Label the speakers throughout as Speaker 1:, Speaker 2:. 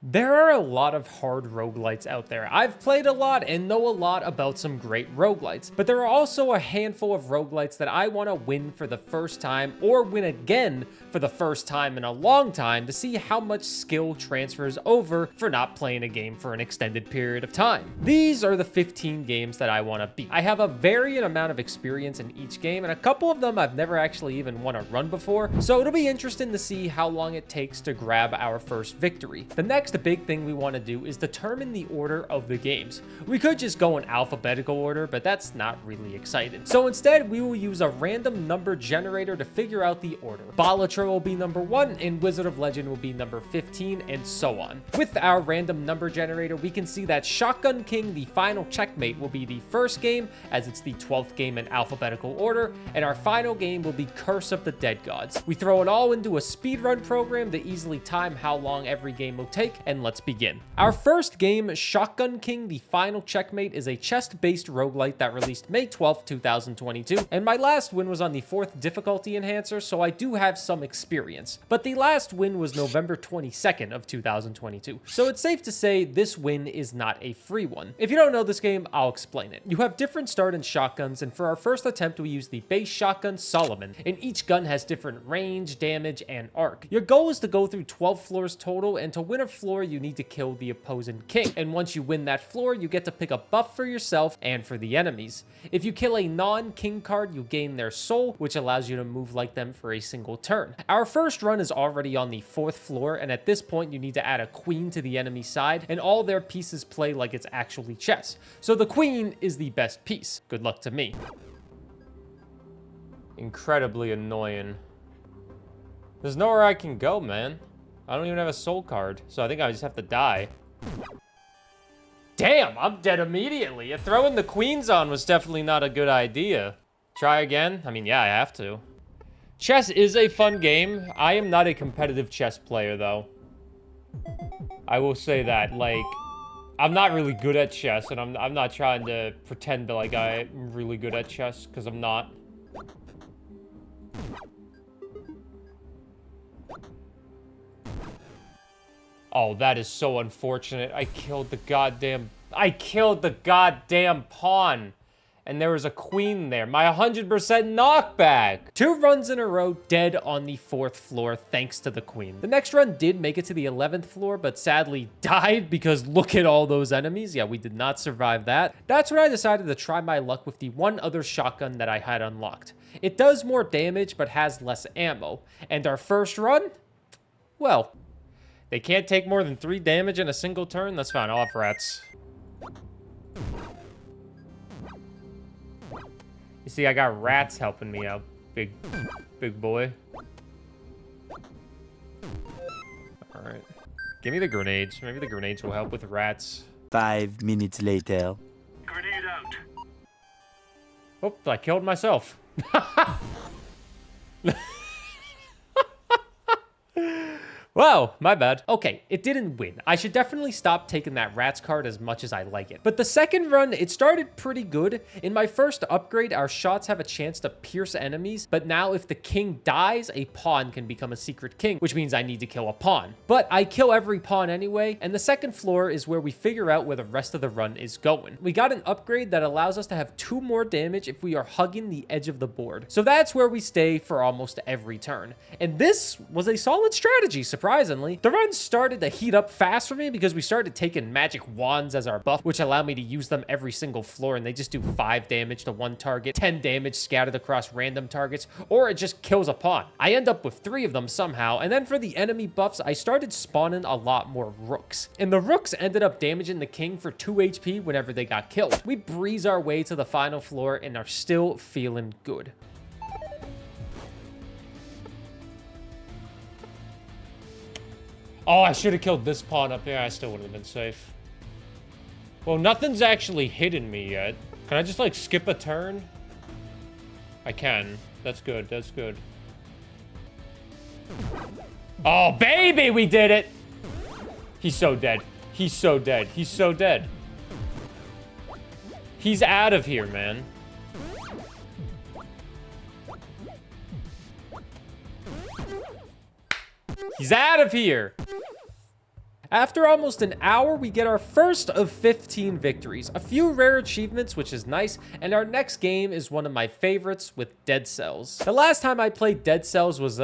Speaker 1: There are a lot of hard roguelites out there. I've played a lot and know a lot about some great roguelites, but there are also a handful of roguelites that I want to win for the first time or win again for the first time in a long time to see how much skill transfers over for not playing a game for an extended period of time. These are the 15 games that I want to beat. I have a varying amount of experience in each game, and a couple of them I've never actually even won a run before, so it'll be interesting to see how long it takes to grab our first victory. The next big thing we want to do is determine the order of the games. We could just go in alphabetical order, but that's not really exciting. So instead, we will use a random number generator to figure out the order. Balatro will be number 1, and Wizard of Legend will be number 15, and so on. With our random number generator, we can see that Shotgun King, the final checkmate, will be the first game, as it's the 12th game in alphabetical order, and our final game will be Curse of the Dead Gods. We throw it all into a speedrun program to easily time how long every game will take, and let's begin. Our first game, Shotgun King, the final checkmate, is a chest-based roguelite that released May 12th, 2022, and my last win was on the 4th difficulty enhancer, so I do have some experience. But the last win was November 22nd of 2022, so it's safe to say this win is not a free one. If you don't know this game, I'll explain it. You have different start and shotguns, and for our first attempt, we use the base shotgun Solomon, and each gun has different range, damage, and arc. Your goal is to go through 12 floors total, and to win a floor, you need to kill the opposing king. And once you win that floor, you get to pick a buff for yourself and for the enemies. If you kill a non-king card, you gain their soul, which allows you to move like them for a single turn. Our first run is already on the 4th floor, and at this point, you need to add a queen to the enemy side, and all their pieces play like it's actually chess. So the queen is the best piece. Good luck to me. Incredibly annoying. There's nowhere I can go, man. I don't even have a soul card, so I think I just have to die. Damn, I'm dead immediately. Throwing the queens on was definitely not a good idea. Try again? I mean, yeah, I have to. Chess is a fun game. I am not a competitive chess player, though. I will say that, like, I'm not really good at chess, and I'm not trying to pretend that, like, I'm really good at chess, because I'm not. Oh, that is so unfortunate. I killed the goddamn pawn. And there was a queen there. My 100% knockback. 2 runs in a row dead on the 4th floor thanks to the queen. The next run did make it to the 11th floor, but sadly died because look at all those enemies. Yeah, we did not survive that. That's when I decided to try my luck with the one other shotgun that I had unlocked. It does more damage, but has less ammo. And our first run? Well, they can't take more than 3 damage in a single turn. That's fine. I'll have rats. You see, I got rats helping me out, big boy. All right. Give me the grenades. Maybe the grenades will help with rats.
Speaker 2: 5 minutes later.
Speaker 3: Grenade out.
Speaker 1: Oh, I killed myself. Wow, my bad. Okay, it didn't win. I should definitely stop taking that rats card as much as I like it. But the second run, it started pretty good. In my first upgrade, our shots have a chance to pierce enemies, but now if the king dies, a pawn can become a secret king, which means I need to kill a pawn. But I kill every pawn anyway, and the second floor is where we figure out where the rest of the run is going. We got an upgrade that allows us to have 2 more damage if we are hugging the edge of the board. So that's where we stay for almost every turn. And this was a solid strategy, surprisingly. The run started to heat up fast for me because we started taking magic wands as our buff, which allowed me to use them every single floor, and they just do 5 damage to one target, 10 damage scattered across random targets, or it just kills a pawn. I end up with 3 of them somehow, and then for the enemy buffs, I started spawning a lot more rooks. And the rooks ended up damaging the king for 2 HP whenever they got killed. We breeze our way to the final floor and are still feeling good. Oh, I should have killed this pawn up there. I still would have been safe. Well, nothing's actually hidden me yet. Can I just, like, skip a turn? I can. That's good. That's good. Oh, baby, we did it! He's so dead. He's so dead. He's so dead. He's out of here, man. He's out of here. After almost an hour, we get our first of 15 victories, a few rare achievements, which is nice, and our next game is one of my favorites with Dead Cells. The last time I played Dead Cells was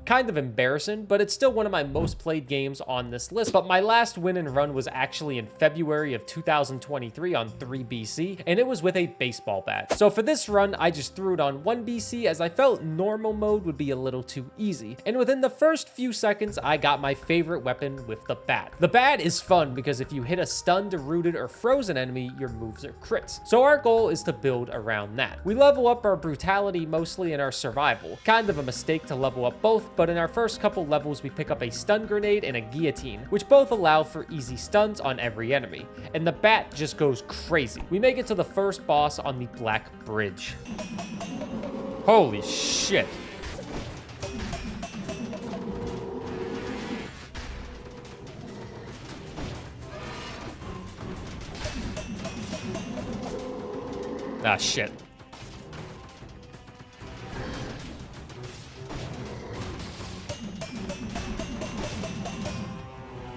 Speaker 1: kind of embarrassing, but it's still one of my most played games on this list. But my last win and run was actually in February of 2023 on 3 BC, and it was with a baseball bat. So for this run, I just threw it on 1 BC as I felt normal mode would be a little too easy. And within the first few seconds, I got my favorite weapon with the bat. The bat is fun because if you hit a stunned, rooted, or frozen enemy, your moves are crits. So our goal is to build around that. We level up our brutality mostly and our survival. Kind of a mistake to level up both, but in our first couple levels, we pick up a stun grenade and a guillotine, which both allow for easy stuns on every enemy. And the bat just goes crazy. We make it to the first boss on the Black Bridge. Holy shit. Ah, shit.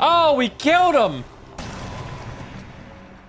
Speaker 1: Oh, we killed him!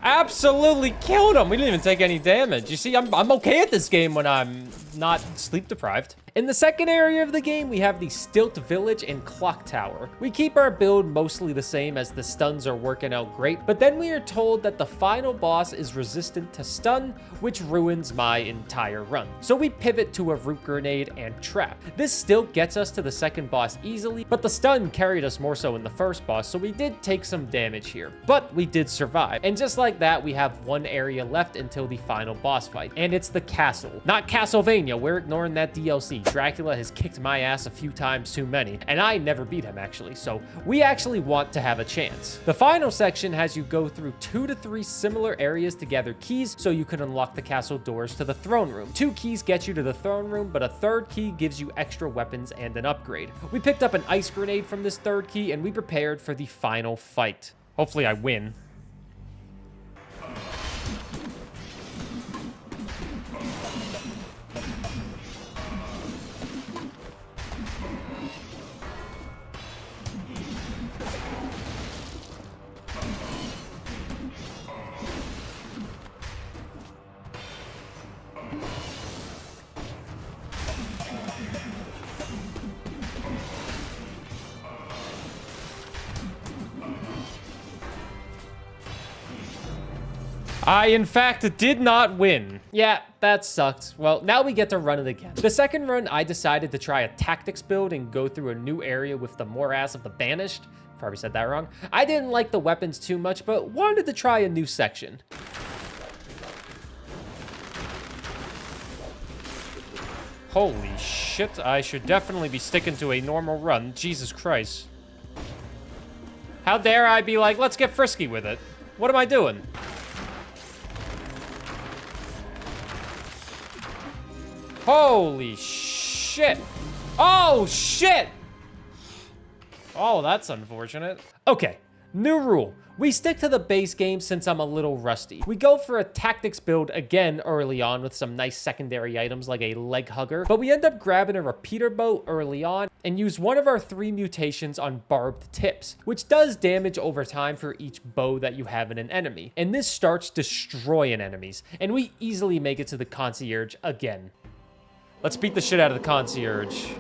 Speaker 1: Absolutely killed him! We didn't even take any damage. You see, I'm okay at this game when I'm not sleep deprived. In the second area of the game, we have the Stilt Village and Clock Tower. We keep our build mostly the same as the stuns are working out great, but then we are told that the final boss is resistant to stun, which ruins my entire run. So we pivot to a root grenade and trap. This still gets us to the second boss easily, but the stun carried us more so in the first boss, so we did take some damage here. But we did survive. And just like that, we have one area left until the final boss fight, and it's the castle. Not Castlevania, we're ignoring that DLC. Dracula has kicked my ass a few times too many, and I never beat him actually, so we actually want to have a chance. The final section has you go through 2 to 3 similar areas to gather keys so you can unlock the castle doors to the throne room. 2 keys get you to the throne room, but a third key gives you extra weapons and an upgrade. We picked up an ice grenade from this third key, and we prepared for the final fight. Hopefully I win. I, in fact, did not win. Yeah, that sucked. Well, now we get to run it again. The second run, I decided to try a tactics build and go through a new area with the Morass of the Banished. Probably said that wrong. I didn't like the weapons too much, but wanted to try a new section. Holy shit, I should definitely be sticking to a normal run. Jesus Christ. How dare I be like, let's get frisky with it. What am I doing? Holy shit. Oh, shit. Oh, that's unfortunate. Okay, new rule. We stick to the base game since I'm a little rusty. We go for a tactics build again early on with some nice secondary items like a leg hugger, but we end up grabbing a repeater bow early on and use one of our 3 mutations on barbed tips, which does damage over time for each bow that you have in an enemy. And this starts destroying enemies, and we easily make it to the concierge again. Let's beat the shit out of the concierge.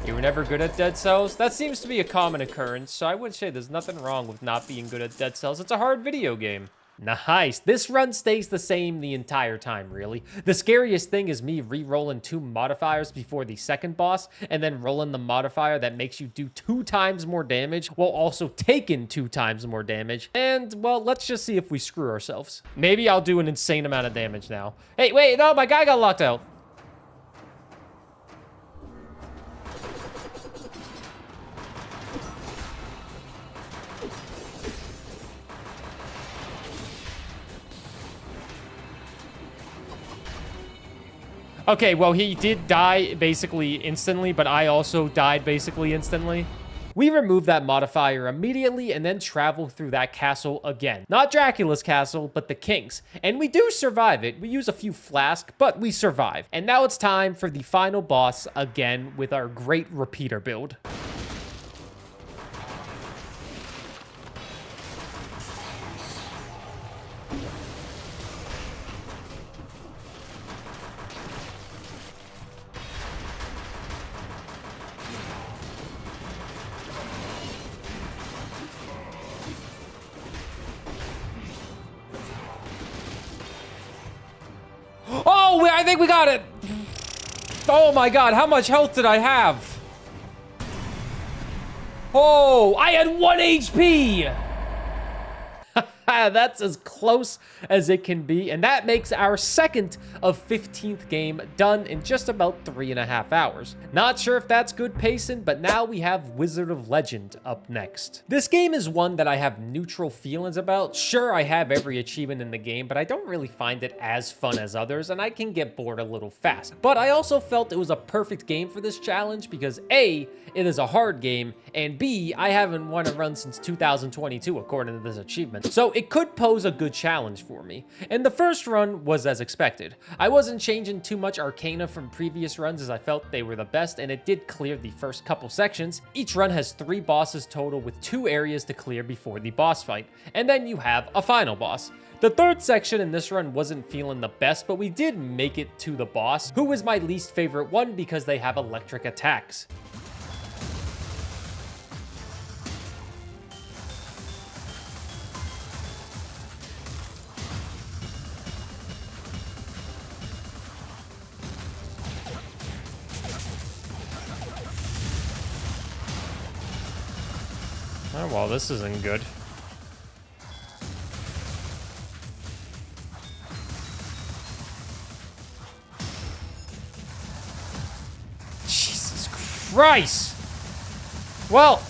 Speaker 1: You were never good at Dead Cells? That seems to be a common occurrence, so I would say there's nothing wrong with not being good at Dead Cells. It's a hard video game. Nice. This run stays the same the entire time, really. The scariest thing is me re-rolling 2 modifiers before the second boss, and then rolling the modifier that makes you do 2 times more damage, while also taking 2 times more damage. And, well, let's just see if we screw ourselves. Maybe I'll do an insane amount of damage now. Hey, wait, no, my guy got locked out. Okay, well, he did die basically instantly, but I also died basically instantly. We remove that modifier immediately and then travel through that castle again. Not Dracula's castle, but the king's. And we do survive it. We use a few flasks, but we survive. And now it's time for the final boss again with our great repeater build. Oh, I think we got it. Oh my god, how much health did I have? Oh, I had 1 HP. That's as close as it can be, and that makes our second of 15th game done in just about 3.5 hours. Not sure if that's good pacing, but now we have Wizard of Legend up next. This game is one that I have neutral feelings about. Sure, I have every achievement in the game, but I don't really find it as fun as others, and I can get bored a little fast. But I also felt it was a perfect game for this challenge because A, it is a hard game, and B, I haven't won a run since 2022 according to this achievement. So it could pose a good challenge for me. And the first run was as expected. I wasn't changing too much Arcana from previous runs as I felt they were the best, and it did clear the first couple sections. Each run has 3 bosses total with 2 areas to clear before the boss fight, and then you have a final boss. The third section in this run wasn't feeling the best, but we did make it to the boss, who was my least favorite one because they have electric attacks. Oh, well, this isn't good. Jesus Christ! Well,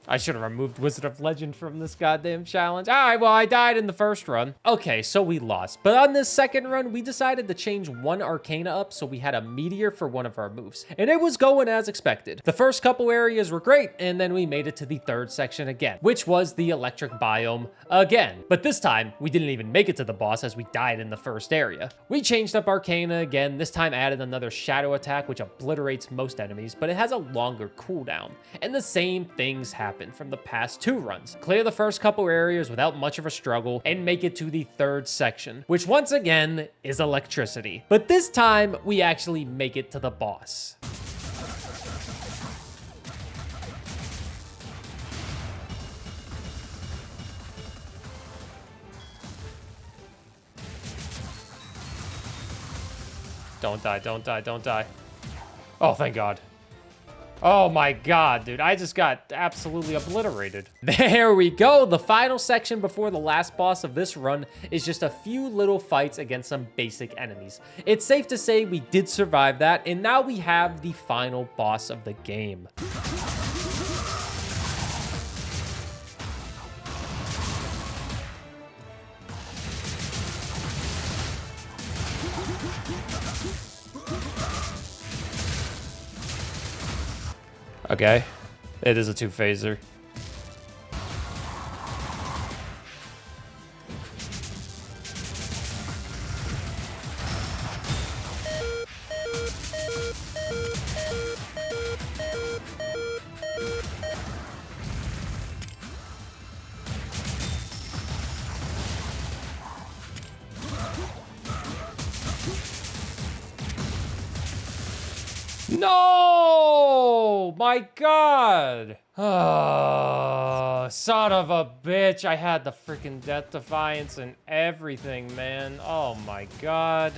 Speaker 1: I should have removed Wizard of Legend from this goddamn challenge. All right, well, I died in the first run. Okay, so we lost. But on this second run, we decided to change 1 Arcana up, so we had a Meteor for one of our moves. And it was going as expected. The first couple areas were great, and then we made it to the third section again, which was the electric biome again. But this time, we didn't even make it to the boss as we died in the first area. We changed up Arcana again, this time added another shadow attack, which obliterates most enemies, but it has a longer cooldown. And the same things happen from the past 2 runs. Clear the first couple areas without much of a struggle and make it to the third section, which once again is electricity. But this time we actually make it to the boss. Don't die, don't die, don't die. Oh, thank God. Oh my God, dude, I just got absolutely obliterated. There we go. The final section before the last boss of this run is just a few little fights against some basic enemies. It's safe to say we did survive that, and now we have the final boss of the game. Okay, it is a 2-phaser. No! My God! Oh, son of a bitch. I had the freaking Death Defiance and everything, man. Oh my God.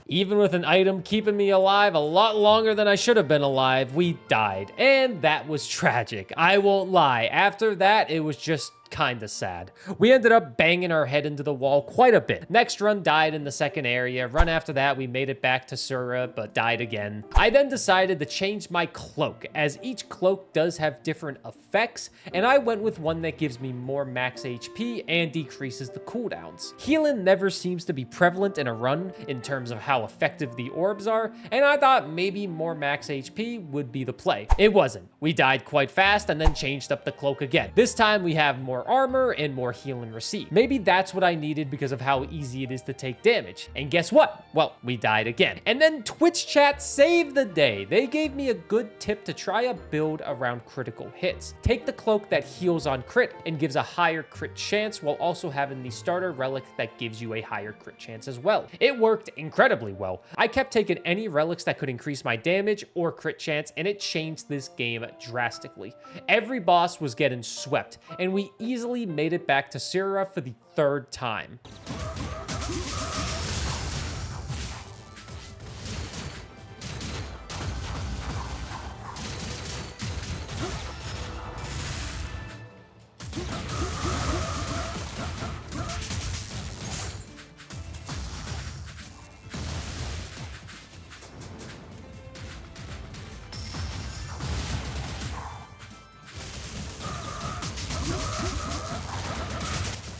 Speaker 1: Even with an item keeping me alive a lot longer than I should have been alive, we died. And that was tragic. I won't lie. After that, it was just kinda sad. We ended up banging our head into the wall quite a bit. Next run died in the second area. Run after that, we made it back to Sura, but died again. I then decided to change my cloak, as each cloak does have different effects, and I went with one that gives me more max HP and decreases the cooldowns. Healing never seems to be prevalent in a run in terms of how effective the orbs are, and I thought maybe more max HP would be the play. It wasn't. We died quite fast and then changed up the cloak again. This time we have more armor and more heal and receive. Maybe that's what I needed because of how easy it is to take damage. And guess what? Well, we died again. And then Twitch chat saved the day. They gave me a good tip to try a build around critical hits. Take the cloak that heals on crit and gives a higher crit chance while also having the starter relic that gives you a higher crit chance as well. It worked incredibly well. I kept taking any relics that could increase my damage or crit chance, and it changed this game drastically. Every boss was getting swept, and we easily made it back to Sura for the third time.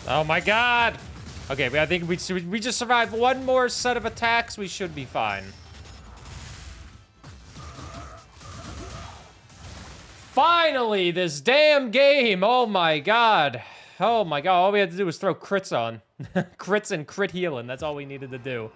Speaker 1: Oh my god! Okay, I think we just survived one more set of attacks. We should be fine. Finally, this damn game! Oh my god. Oh my god, all we had to do was throw crits on. Crits and crit healing, that's all we needed to do.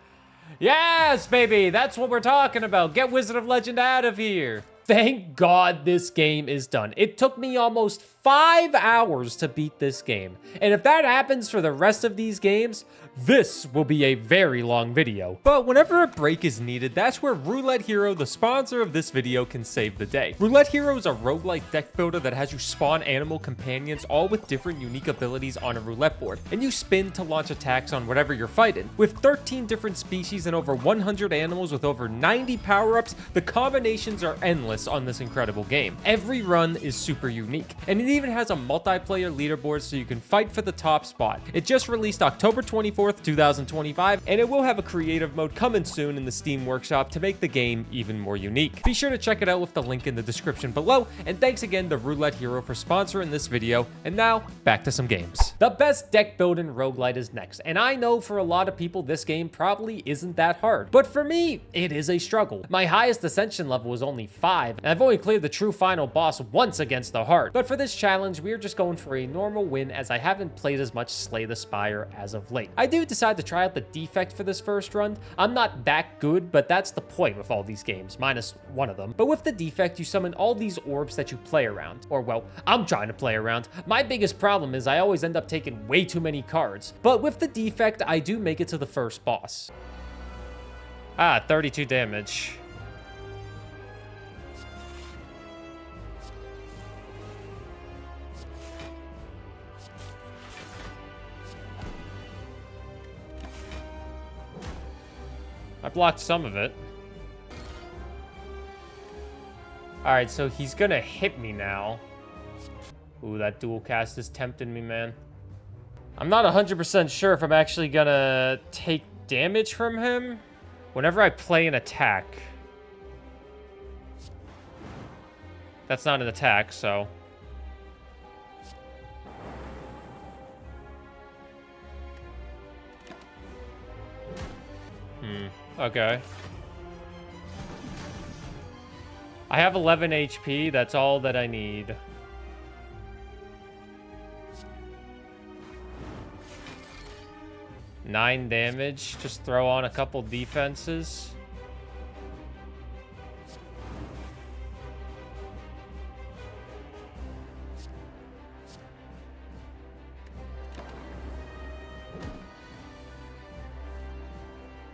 Speaker 1: Yes, baby, that's what we're talking about. Get Wizard of Legend out of here. Thank God this game is done. It took me almost 5 hours to beat this game. And if that happens for the rest of these games, this will be a very long video. But whenever a break is needed, that's where Roulette Hero, the sponsor of this video, can save the day. Roulette Hero is a roguelike deck builder that has you spawn animal companions, all with different unique abilities on a roulette board, and you spin to launch attacks on whatever you're fighting. With 13 different species and over 100 animals with over 90 power-ups, the combinations are endless on this incredible game. Every run is super unique, and it even has a multiplayer leaderboard so you can fight for the top spot. It just released October 24th, 2025, and it will have a creative mode coming soon in the Steam Workshop to make the game even more unique. Be sure to check it out with the link in the description below, and thanks again to Roulette Hero for sponsoring this video, and now, back to some games. The best deck building roguelite is next, and I know for a lot of people this game probably isn't that hard, but for me, it is a struggle. My highest ascension level was only 5, and I've only cleared the true final boss once against the heart. But for this challenge, we are just going for a normal win as I haven't played as much Slay the Spire as of late. I do decide to try out the defect for this first run. I'm not that good, but that's the point with all these games, minus one of them. But with the defect, you summon all these orbs that you play around. Or well, I'm trying to play around. My biggest problem is I always end up taking way too many cards. But with the defect, I do make it to the first boss. 32 damage. I blocked some of it. All right, so he's gonna hit me now. Ooh, that dual cast is tempting me, man. I'm not 100% sure if I'm actually gonna take damage from him whenever I play an attack. That's not an attack, so... Okay. I have 11 HP. That's all that I need. Nine damage. Just throw on a couple defenses.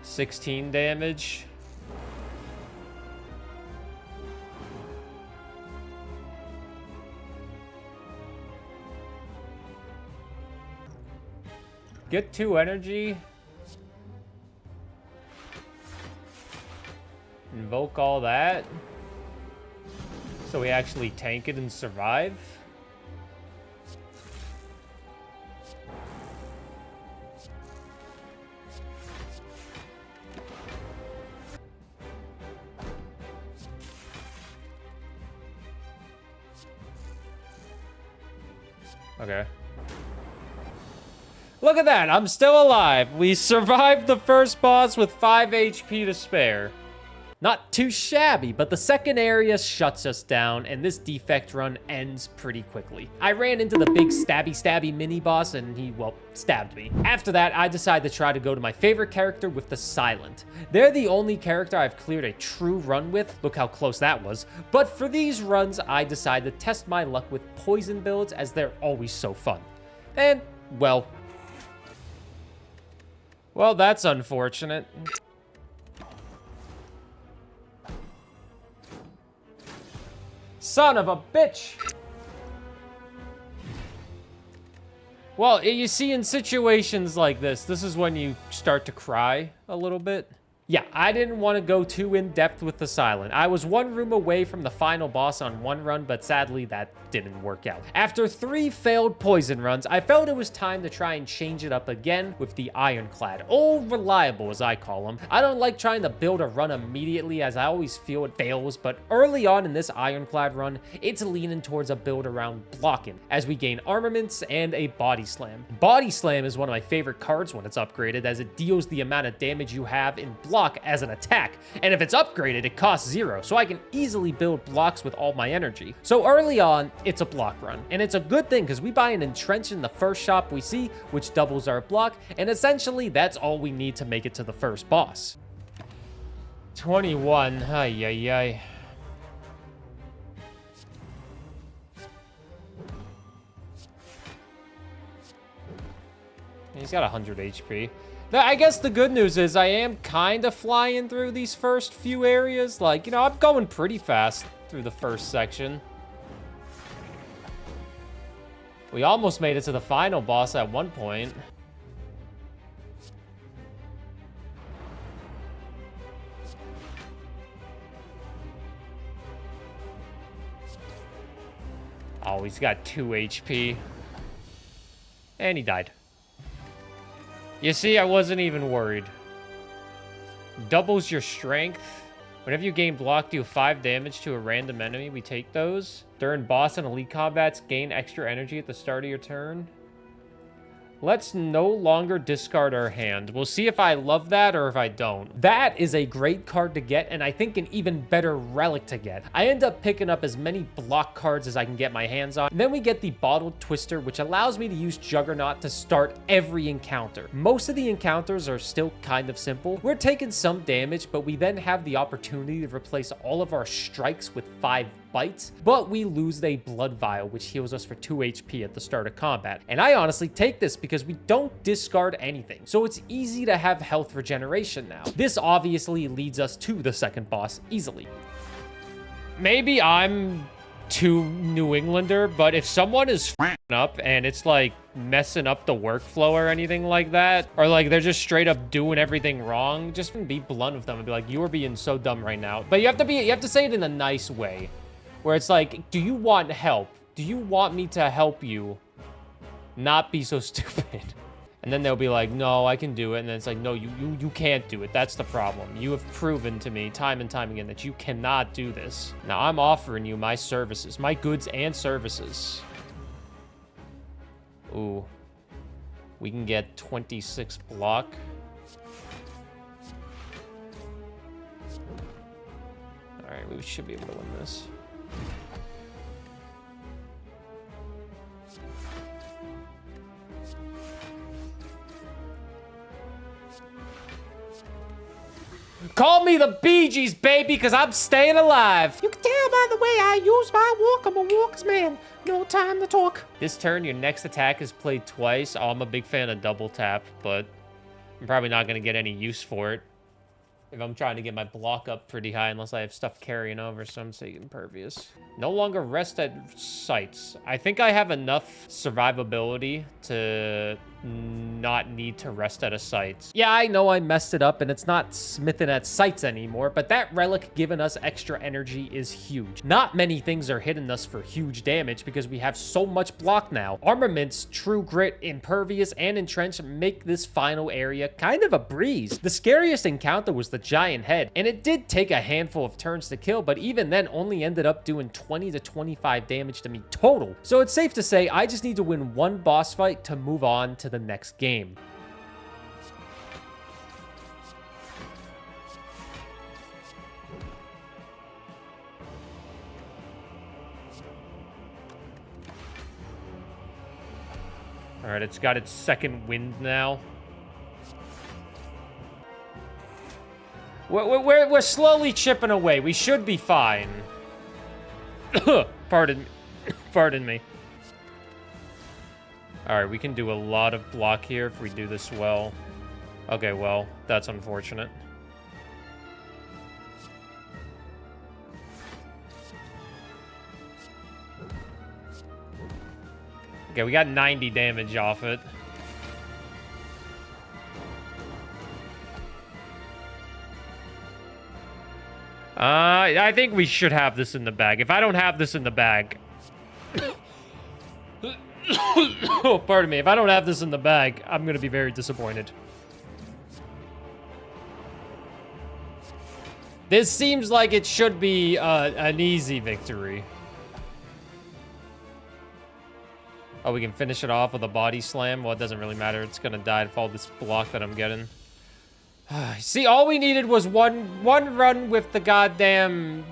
Speaker 1: $16 damage. Get 2 energy. Invoke all that. So we actually tank it and survive. Okay. Look at that, I'm still alive. We survived the first boss with 5 HP to spare. Not too shabby, but the second area shuts us down, and this defect run ends pretty quickly. I ran into the big stabby mini boss, and he, well, stabbed me. After that, I decided to try to go to my favorite character with the Silent. They're the only character I've cleared a true run with. Look how close that was. But for these runs, I decided to test my luck with poison builds, as they're always so fun. And, well, that's unfortunate. Son of a bitch! Well, you see, in situations like this is when you start to cry a little bit. Yeah, I didn't want to go too in-depth with the Silent. I was one room away from the final boss on one run, but sadly that didn't work out. After 3 failed poison runs, I felt it was time to try and change it up again with the Ironclad. Old Reliable, as I call him. I don't like trying to build a run immediately, as I always feel it fails, but early on in this Ironclad run, it's leaning towards a build around blocking, as we gain armaments and a Body Slam. Body Slam is one of my favorite cards when it's upgraded, as it deals the amount of damage you have in block as an attack, and if it's upgraded, it costs 0, so I can easily build blocks with all my energy. So early on, it's a block run, and it's a good thing because we buy an entrench in the first shop we see, which doubles our block, and essentially that's all we need to make it to the first boss. 21, ay ay ay. He's got 100 HP. I guess the good news is I am kind of flying through these first few areas. Like, you know, I'm going pretty fast through the first section. We almost made it to the final boss at one point. Oh, he's got 2 HP. And he died. You see, I wasn't even worried. Doubles your strength. Whenever you gain block, deal 5 damage to a random enemy. We take those. During boss and elite combats, gain extra energy at the start of your turn. Let's no longer discard our hand. We'll see if I love that or if I don't. That is a great card to get, and I think an even better relic to get. I end up picking up as many block cards as I can get my hands on. And then we get the Bottled Twister, which allows me to use Juggernaut to start every encounter. Most of the encounters are still kind of simple. We're taking some damage, but we then have the opportunity to replace all of our strikes with 5 bites, but we lose a blood vial, which heals us for 2 HP at the start of combat. And I honestly take this because we don't discard anything, so it's easy to have health regeneration now. This obviously leads us to the second boss easily. Maybe I'm too New Englander, but if someone is f***ing up and it's like messing up the workflow or anything like that, or like they're just straight up doing everything wrong, just be blunt with them and be like, you are being so dumb right now. But you have to say it in a nice way, where it's like, do you want help? Do you want me to help you not be so stupid? And then they'll be like, no, I can do it. And then it's like, no, you can't do it. That's the problem. You have proven to me time and time again that you cannot do this. Now I'm offering you my services, my goods and services. Ooh, we can get 26 block. All right, we should be able to win this. Call me the Bee Gees, baby, because I'm staying alive. You can tell by the way I use my walk. I'm a walker's man. No time to talk. This turn, your next attack is played twice. Oh, I'm a big fan of double tap, but I'm probably not going to get any use for it if I'm trying to get my block up pretty high, unless I have stuff carrying over, so I'm taking Impervious. No longer rest at sites. I think I have enough survivability to not need to rest at a site. Yeah, I know I messed it up and it's not smithing at sites anymore, but that relic giving us extra energy is huge. Not many things are hitting us for huge damage because we have so much block now. Armaments, True Grit, Impervious, and Entrench make this final area kind of a breeze. The scariest encounter was the giant head, and it did take a handful of turns to kill, but even then only ended up doing 20 to 25 damage to me total. So it's safe to say I just need to win one boss fight to move on to the next game. All right, it's got its second wind now. We're slowly chipping away. We should be fine. Pardon me. All right, we can do a lot of block here if we do this well. Okay, well, that's unfortunate. Okay, we got 90 damage off it. I think we should have this in the bag. If I don't have this in the bag... Oh, pardon me. If I don't have this in the bag, I'm going to be very disappointed. This seems like it should be an easy victory. Oh, we can finish it off with a body slam. Well, it doesn't really matter. It's going to die to all this block that I'm getting. See, all we needed was one run with the goddamn...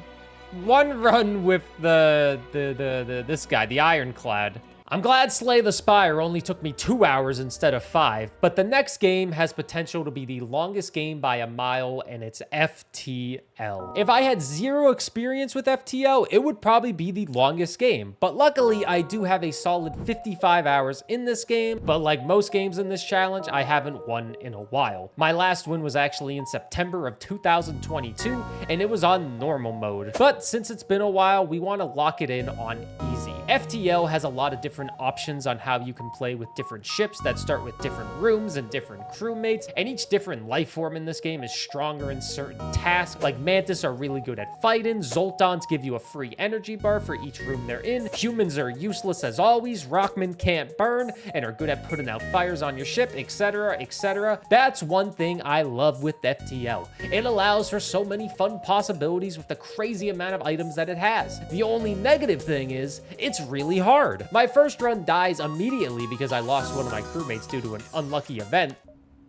Speaker 1: One run with this guy, the Ironclad. I'm glad Slay the Spire only took me 2 hours instead of 5, but the next game has potential to be the longest game by a mile, and it's FTL. If I had zero experience with FTL, it would probably be the longest game, but luckily I do have a solid 55 hours in this game, but like most games in this challenge, I haven't won in a while. My last win was actually in September of 2022, and it was on normal mode. But since it's been a while, we want to lock it in on easy. FTL has a lot of different options on how you can play with different ships that start with different rooms and different crewmates, and each different life form in this game is stronger in certain tasks. Like Mantis are really good at fighting, Zoltans give you a free energy bar for each room they're in, humans are useless as always, Rockmen can't burn and are good at putting out fires on your ship, etc, etc. That's one thing I love with FTL. It allows for so many fun possibilities with the crazy amount of items that it has. The only negative thing is, it's really hard. My first run dies immediately because I lost one of my crewmates due to an unlucky event.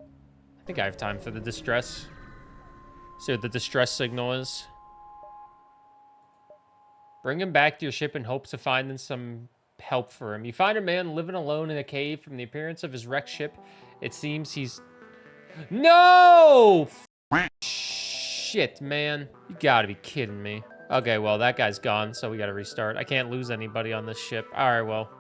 Speaker 1: I think I have time for the distress. See what the distress signal is. Bring him back to your ship in hopes of finding some help for him. You find a man living alone in a cave. From the appearance of his wrecked ship, it seems he's... No! Shit, man. You gotta be kidding me. Okay, well, that guy's gone, so we gotta restart. I can't lose anybody on this ship. All right, well,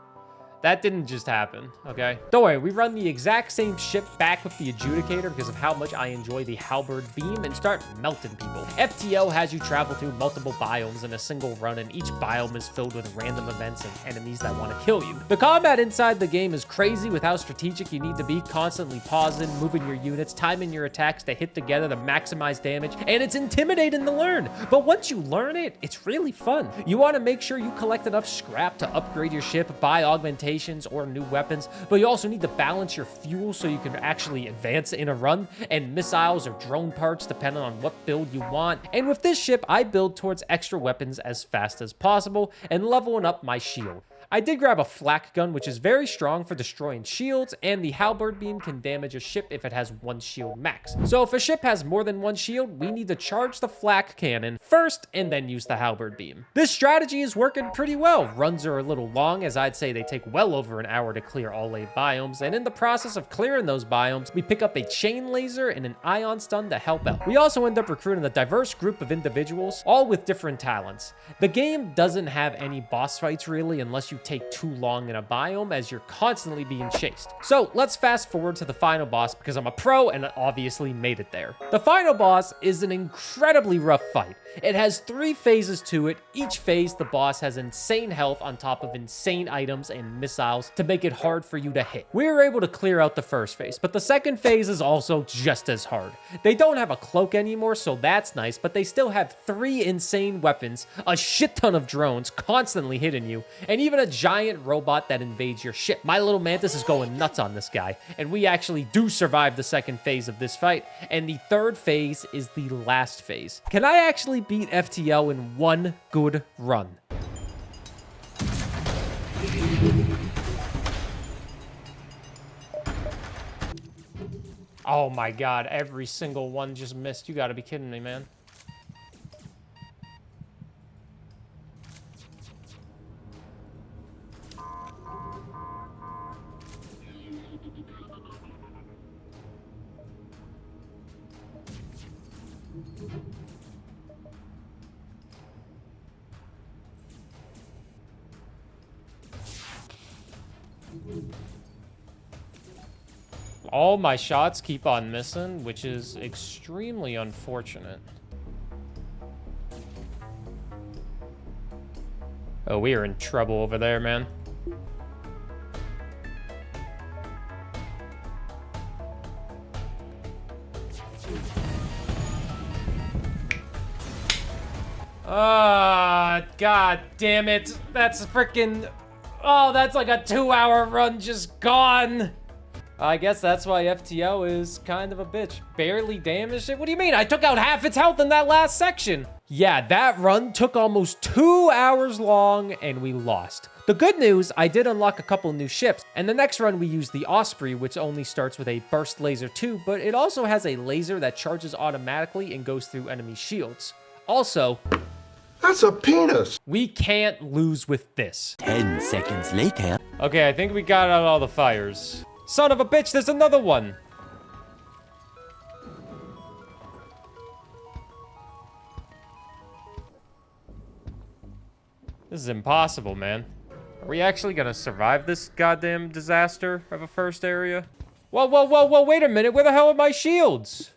Speaker 1: that didn't just happen, okay? Don't worry, we run the exact same ship back with the Adjudicator because of how much I enjoy the Halberd Beam and start melting people. FTL has you travel through multiple biomes in a single run, and each biome is filled with random events and enemies that want to kill you. The combat inside the game is crazy with how strategic you need to be, constantly pausing, moving your units, timing your attacks to hit together to maximize damage, and it's intimidating to learn. But once you learn it, it's really fun. You want to make sure you collect enough scrap to upgrade your ship, buy augmentation or new weapons, but you also need to balance your fuel so you can actually advance in a run, and missiles or drone parts depending on what build you want. And with this ship, I build towards extra weapons as fast as possible and leveling up my shield. I did grab a flak gun, which is very strong for destroying shields, and the halberd beam can damage a ship if it has one shield max. So if a ship has more than one shield, we need to charge the flak cannon first and then use the halberd beam. This strategy is working pretty well. Runs are a little long, as I'd say they take well over an hour to clear all 8 biomes, and in the process of clearing those biomes, we pick up a chain laser and an ion stun to help out. We also end up recruiting a diverse group of individuals, all with different talents. The game doesn't have any boss fights really, unless you to take too long in a biome as you're constantly being chased. So let's fast forward to the final boss because I'm a pro and obviously made it there. The final boss is an incredibly rough fight. It has 3 phases to it. Each phase, the boss has insane health on top of insane items and missiles to make it hard for you to hit. We were able to clear out the first phase, but the second phase is also just as hard. They don't have a cloak anymore, so that's nice, but they still have 3 insane weapons, a shit ton of drones constantly hitting you, and even a giant robot that invades your ship. My little mantis is going nuts on this guy, and we actually do survive the second phase of this fight, and the third phase is the last phase. Can I actually beat FTL in one good run? Oh my god, every single one just missed. You gotta be kidding me, man. All my shots keep on missing, which is extremely unfortunate. Oh, we are in trouble over there, man. Ah, god damn it. That's freaking... Oh, that's like a 2-hour run just gone. I guess that's why FTO is kind of a bitch. Barely damaged it? What do you mean? I took out half its health in that last section. Yeah, that run took almost 2 hours long and we lost. The good news, I did unlock a couple new ships, and the next run we used the Osprey, which only starts with a burst laser too, but it also has a laser that charges automatically and goes through enemy shields. Also,
Speaker 3: that's a penis.
Speaker 1: We can't lose with this.
Speaker 2: 10 seconds later.
Speaker 1: Okay, I think we got out all the fires. Son of a bitch, there's another one. This is impossible, man. Are we actually gonna survive this goddamn disaster of a first area? Whoa, whoa, whoa, whoa, wait a minute. Where the hell are my shields?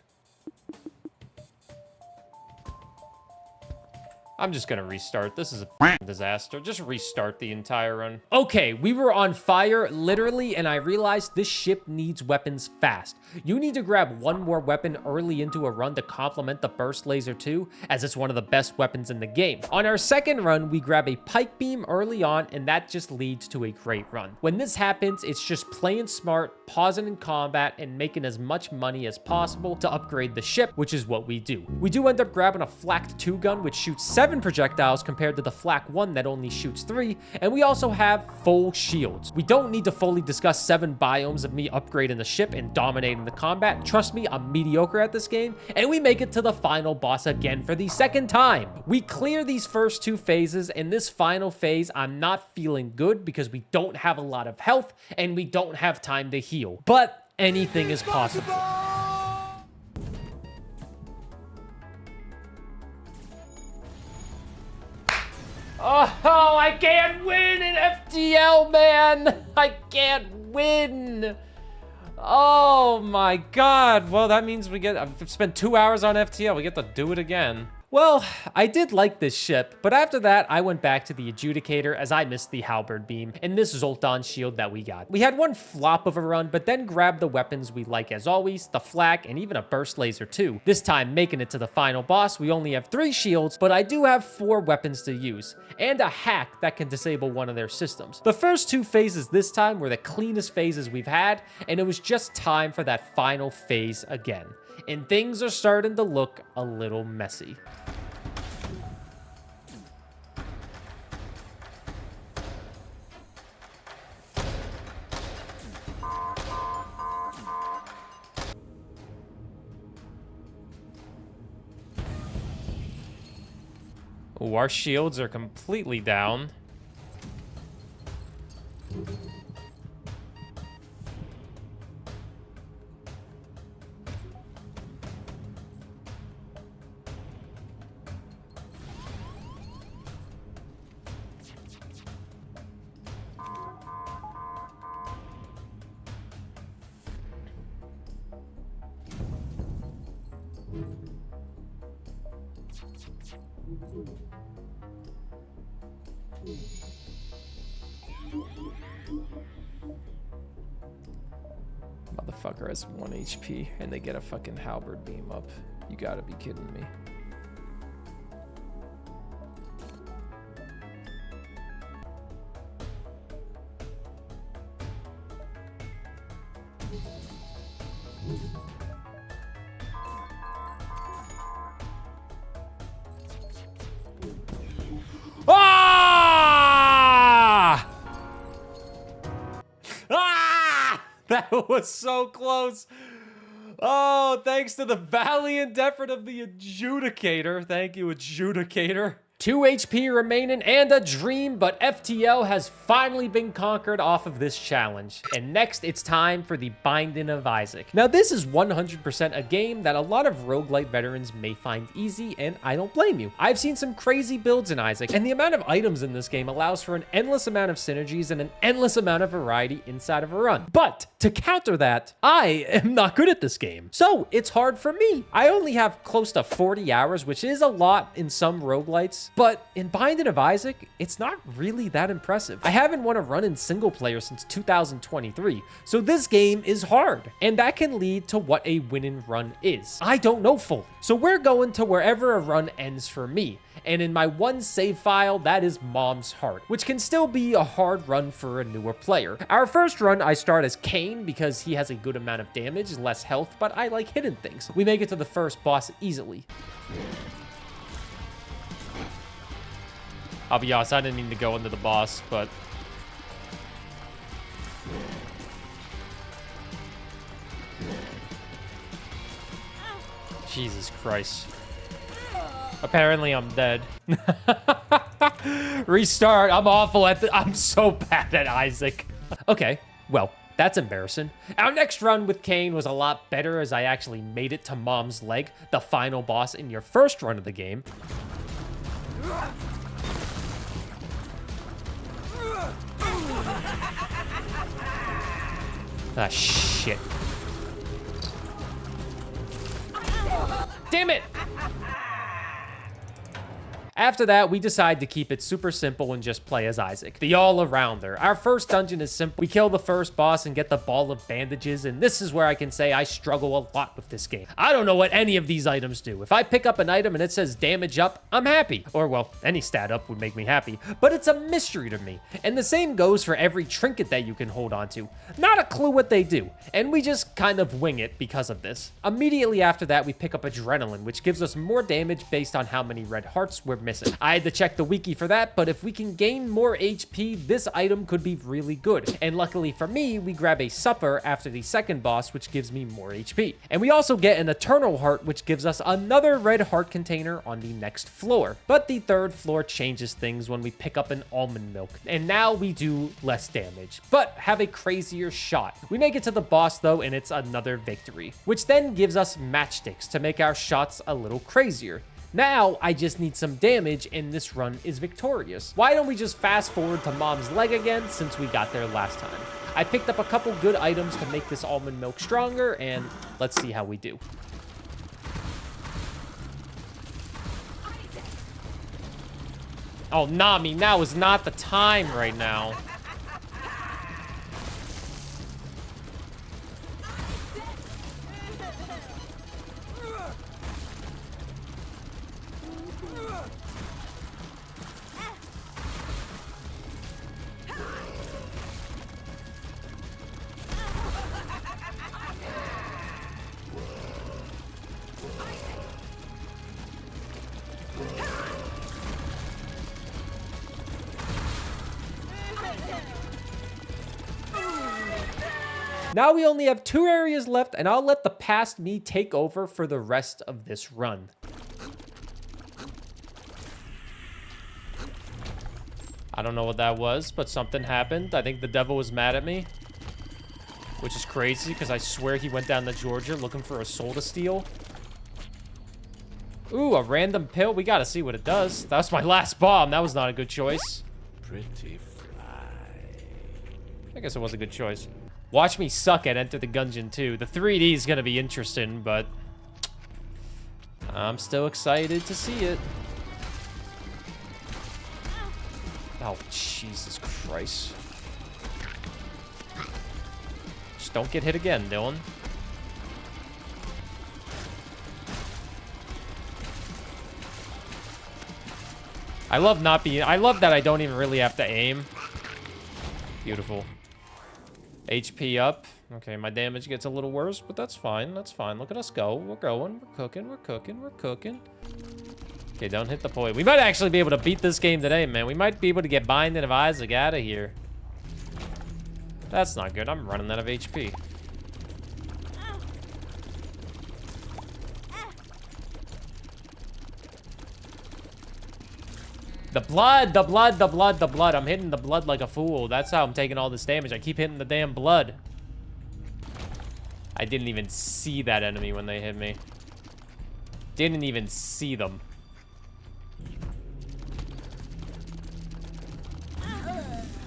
Speaker 1: I'm just gonna restart. This is a disaster. Just restart the entire run. Okay, we were on fire, literally, and I realized this ship needs weapons fast. You need to grab one more weapon early into a run to complement the burst laser too, as it's one of the best weapons in the game. On our second run, we grab a pike beam early on, and that just leads to a great run. When this happens, it's just playing smart, pausing in combat, and making as much money as possible to upgrade the ship, which is what we do. We do end up grabbing a flak 2 gun, which shoots 7 projectiles compared to the flak 1 that only shoots 3, and we also have full shields. We don't need to fully discuss 7 biomes of me upgrading the ship and dominating the combat. Trust me, I'm mediocre at this game, and we make it to the final boss again for the second time. We clear these first 2 phases, and this final phase, I'm not feeling good because we don't have a lot of health, and we don't have time to heal. But anything is possible. Oh, I can't win in FTL, man. I can't win. Oh my god. Well, that means I've spent 2 hours on FTL. We get to do it again. Well, I did like this ship, but after that, I went back to the Adjudicator as I missed the Halberd Beam and this Zoltan shield that we got. We had one flop of a run, but then grabbed the weapons we like as always, the flak, and even a burst laser too. This time, making it to the final boss, we only have 3 shields, but I do have 4 weapons to use, and a hack that can disable one of their systems. The first 2 phases this time were the cleanest phases we've had, and it was just time for that final phase again. And things are starting to look a little messy. Ooh, our shields are completely down. Motherfucker has 1 HP and they get a fucking halberd beam up. You gotta be kidding me. Ah! Ah! That was so close. Oh, thanks to the valiant effort of the adjudicator. Thank you, adjudicator. 2 HP remaining and a dream, but FTL has finally been conquered off of this challenge. And next, it's time for the Binding of Isaac. Now, this is 100% a game that a lot of roguelite veterans may find easy, and I don't blame you. I've seen some crazy builds in Isaac, and the amount of items in this game allows for an endless amount of synergies and an endless amount of variety inside of a run. But to counter that, I am not good at this game, so it's hard for me. I only have close to 40 hours, which is a lot in some roguelites. But in Binding of Isaac, it's not really that impressive. I haven't won a run in single player since 2023, so this game is hard, and that can lead to what a winning run is. I don't know fully, so we're going to wherever a run ends for me, and in my one save file, that is Mom's Heart, which can still be a hard run for a newer player. Our first run, I start as Cain because he has a good amount of damage, less health, but I like hidden things. We make it to the first boss easily. I'll be honest, I didn't mean to go into the boss, but... Jesus Christ. Apparently, I'm dead. Restart. I'm awful at I'm so bad at Isaac. Okay, well, that's embarrassing. Our next run with Cain was a lot better as I actually made it to Mom's Leg, the final boss in your first run of the game. Ah, shit. Damn it! After that, we decide to keep it super simple and just play as Isaac, the all-arounder. Our first dungeon is simple. We kill the first boss and get the ball of bandages, and this is where I can say I struggle a lot with this game. I don't know what any of these items do. If I pick up an item and it says damage up, I'm happy. Or, well, any stat up would make me happy, but it's a mystery to me. And the same goes for every trinket that you can hold onto. Not a clue what they do, and we just kind of wing it because of this. Immediately after that, we pick up Adrenaline, which gives us more damage based on how many red hearts we're missing. I had to check the wiki for that, but if we can gain more HP, this item could be really good. And luckily for me, we grab a supper after the second boss, which gives me more HP. And we also get an Eternal Heart, which gives us another red heart container on the next floor. But the third floor changes things when we pick up an almond milk. And now we do less damage, but have a crazier shot. We make it to the boss though, and it's another victory, which then gives us matchsticks to make our shots a little crazier. Now, I just need some damage, and this run is victorious. Why don't we just fast forward to Mom's Leg again, since we got there last time? I picked up a couple good items to make this almond milk stronger, and let's see how we do. Oh, Nami, now is not the time right now. Now we only have 2 areas left, and I'll let the past me take over for the rest of this run. I don't know what that was, but something happened. I think the devil was mad at me, which is crazy because I swear he went down to Georgia looking for a soul to steal. Ooh, a random pill. We gotta see what it does. That was my last bomb. That was not a good choice.
Speaker 2: Pretty fly.
Speaker 1: I guess it was a good choice. Watch me suck at Enter the Gungeon too. The 3D is gonna be interesting, but I'm still excited to see it. Oh, Jesus Christ. Just don't get hit again, Dylan. I love that I don't even really have to aim. Beautiful. HP up. Okay, my damage gets a little worse, but that's fine. That's fine. Look at us go. We're going. We're cooking. We're cooking. We're cooking. Okay, don't hit the point. We might actually be able to beat this game today, man. We might be able to get Binding of Isaac out of here. That's not good. I'm running out of HP. The blood, the blood, the blood, the blood. I'm hitting the blood like a fool. That's how I'm taking all this damage. I keep hitting the damn blood. I didn't even see that enemy when they hit me. Didn't even see them.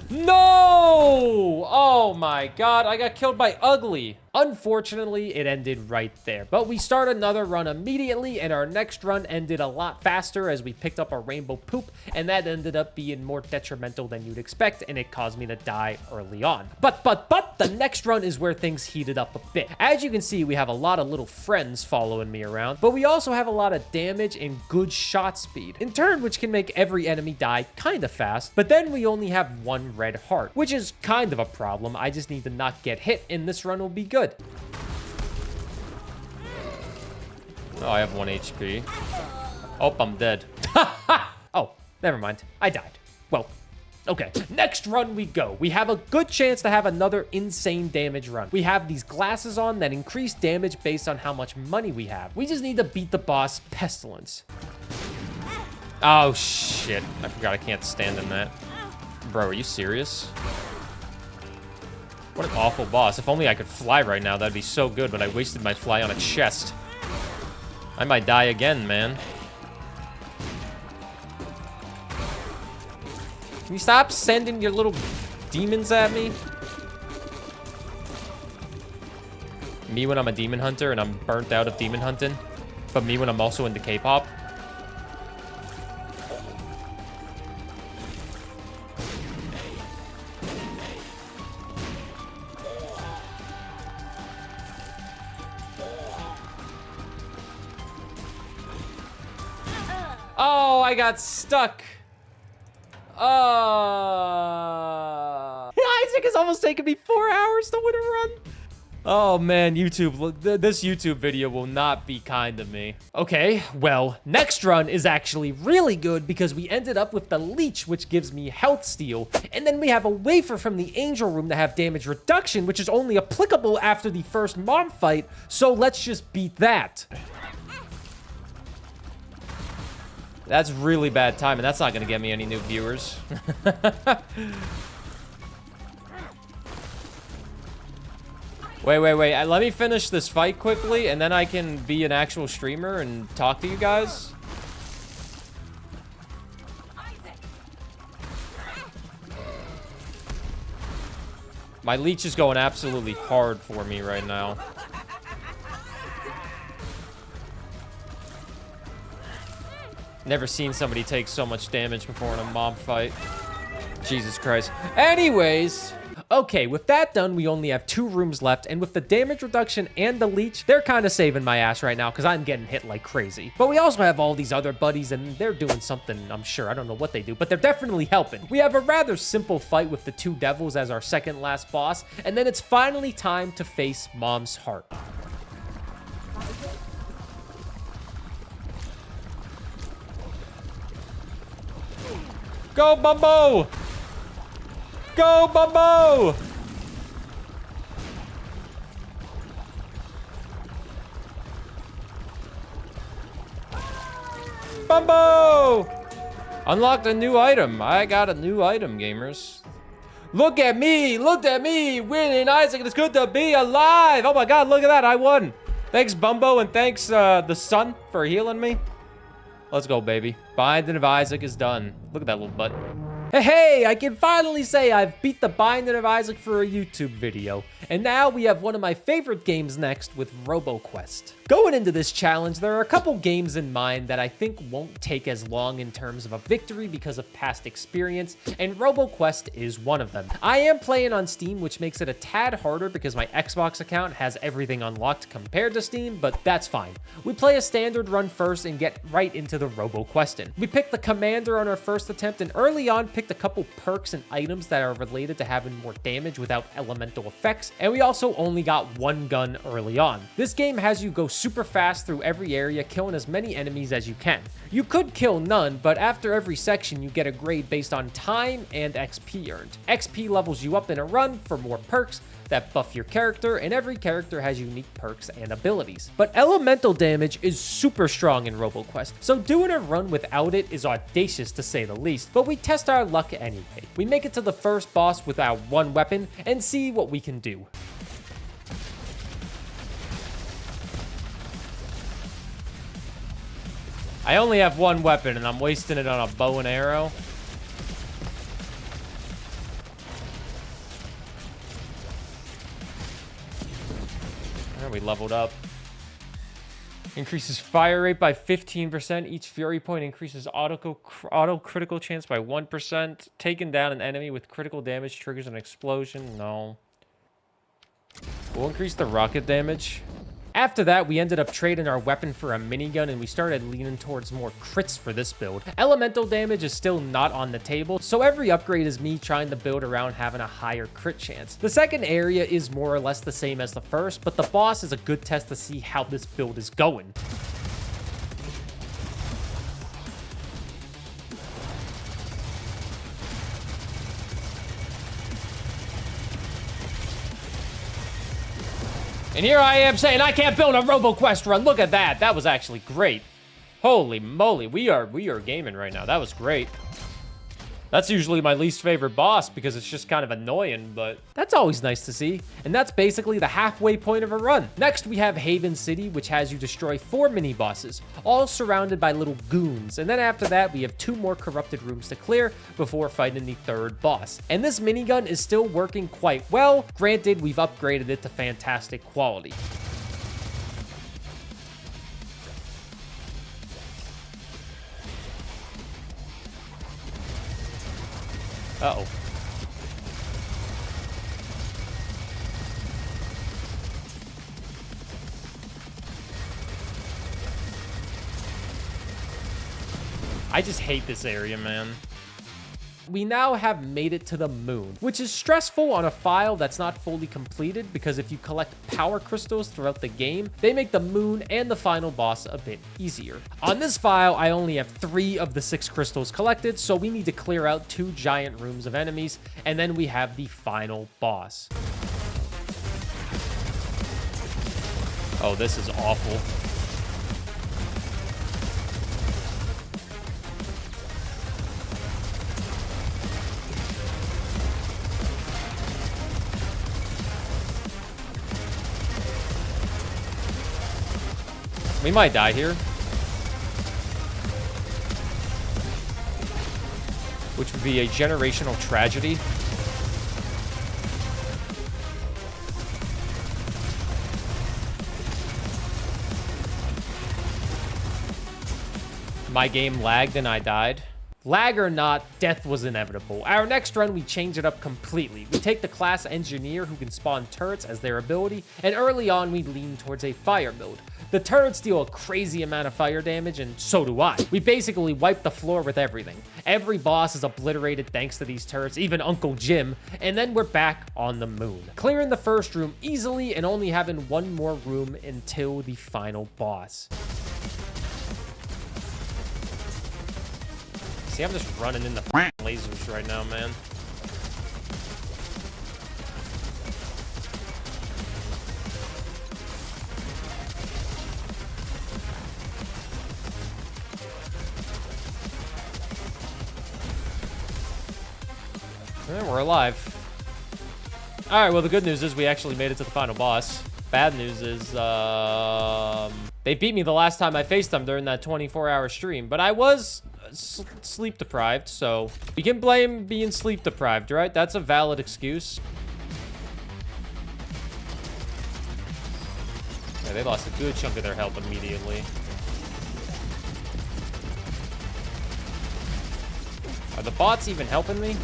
Speaker 1: No! Oh my god, I got killed by Ugly. Unfortunately, it ended right there. But we start another run immediately, and our next run ended a lot faster as we picked up a rainbow poop, and that ended up being more detrimental than you'd expect, and it caused me to die early on. But, the next run is where things heated up a bit. As you can see, we have a lot of little friends following me around, but we also have a lot of damage and good shot speed, in turn, which can make every enemy die kind of fast, but then we only have one red heart, which is kind of a problem. I just need to not get hit, and this run will be good. Oh, I have 1 HP. Oh, I'm dead. Oh, never mind. I died. Well, okay. Next run we go. We have a good chance to have another insane damage run. We have these glasses on that increase damage based on how much money we have. We just need to beat the boss, Pestilence. Oh, shit. I forgot I can't stand in that. Bro, are you serious? What an awful boss. If only I could fly right now, that'd be so good, but I wasted my fly on a chest. I might die again, man. Can you stop sending your little demons at me? Me when I'm a demon hunter and I'm burnt out of demon hunting, but me when I'm also into K-pop. Oh, I got stuck. Isaac has almost taken me 4 hours to win a run. Oh man, YouTube, this YouTube video will not be kind to me. Okay, well, next run is actually really good because we ended up with the leech, which gives me health steal. And then we have a wafer from the angel room to have damage reduction, which is only applicable after the first mom fight. So let's just beat that. That's really bad time, and that's not gonna get me any new viewers. Wait. Let me finish this fight quickly, and then I can be an actual streamer and talk to you guys. My leech is going absolutely hard for me right now. Never seen somebody take so much damage before in a mob fight. Jesus Christ. Anyways, okay, with that done, we only have 2 rooms left, and with the damage reduction and the leech, they're kind of saving my ass right now because I'm getting hit like crazy. But we also have all these other buddies, and they're doing something, I'm sure. I don't know what they do, but they're definitely helping. We have a rather simple fight with the 2 devils as our second last boss, and then it's finally time to face Mom's Heart. Go, Bumbo! Go, Bumbo! Bumbo! Unlocked a new item. I got a new item, gamers. Look at me! Look at me! Winning, Isaac! It's good to be alive! Oh my god, look at that! I won! Thanks, Bumbo, and thanks, the sun, for healing me. Let's go, baby. Binding of Isaac is done. Look at that little butt. Hey, I can finally say I've beat the Binding of Isaac for a YouTube video. And now we have one of my favorite games next with Roboquest. Going into this challenge, there are a couple games in mind that I think won't take as long in terms of a victory because of past experience, and Roboquest is one of them. I am playing on Steam, which makes it a tad harder because my Xbox account has everything unlocked compared to Steam, but that's fine. We play a standard run first and get right into the Roboquesting. We picked the commander on our first attempt, and early on picked a couple perks and items that are related to having more damage without elemental effects, and we also only got one gun early on. This game has you go super fast through every area, killing as many enemies as you can. You could kill none, but after every section you get a grade based on time and XP earned. XP levels you up in a run for more perks that buff your character, and every character has unique perks and abilities. But elemental damage is super strong in Roboquest, so doing a run without it is audacious to say the least, but we test our luck anyway. We make it to the first boss with our one weapon and see what we can do. I only have one weapon and I'm wasting it on a bow and arrow. We leveled up. Increases fire rate by 15%. Each fury point increases auto critical chance by 1%. Taking down an enemy with critical damage triggers an explosion. No. We'll increase the rocket damage. After that, we ended up trading our weapon for a minigun, and we started leaning towards more crits for this build. Elemental damage is still not on the table, so every upgrade is me trying to build around having a higher crit chance. The second area is more or less the same as the first, but the boss is a good test to see how this build is going. And here I am saying I can't build a Roboquest run. Look at that. That was actually great. Holy moly. We are gaming right now. That was great. That's usually my least favorite boss because it's just kind of annoying, but that's always nice to see. And that's basically the halfway point of a run. Next, we have Haven City, which has you destroy 4 mini-bosses, all surrounded by little goons. And then after that, we have 2 more corrupted rooms to clear before fighting the 3rd boss. And this minigun is still working quite well. Granted, we've upgraded it to fantastic quality. Uh-oh. I just hate this area, man. We now have made it to the moon, which is stressful on a file that's not fully completed because if you collect power crystals throughout the game, they make the moon and the final boss a bit easier. On this file, I only have 3 of the 6 crystals collected, so we need to clear out 2 giant rooms of enemies, and then we have the final boss. Oh, this is awful. We might die here. Which would be a generational tragedy. My game lagged and I died. Lag or not, death was inevitable. Our next run, we change it up completely. We take the class engineer who can spawn turrets as their ability, and early on we lean towards a fire build. The turrets deal a crazy amount of fire damage, and so do I. We basically wipe the floor with everything. Every boss is obliterated thanks to these turrets, even Uncle Jim, and then we're back on the moon. Clearing the first room easily and only having 1 more room until the final boss. See, I'm just running into lasers right now, man. And we're alive. Alright, well, the good news is we actually made it to the final boss. Bad news is, they beat me the last time I faced them during that 24-hour stream, but I was sleep deprived, so we can blame being sleep deprived, right? That's a valid excuse. Yeah, they lost a good chunk of their health immediately. Are the bots even helping me?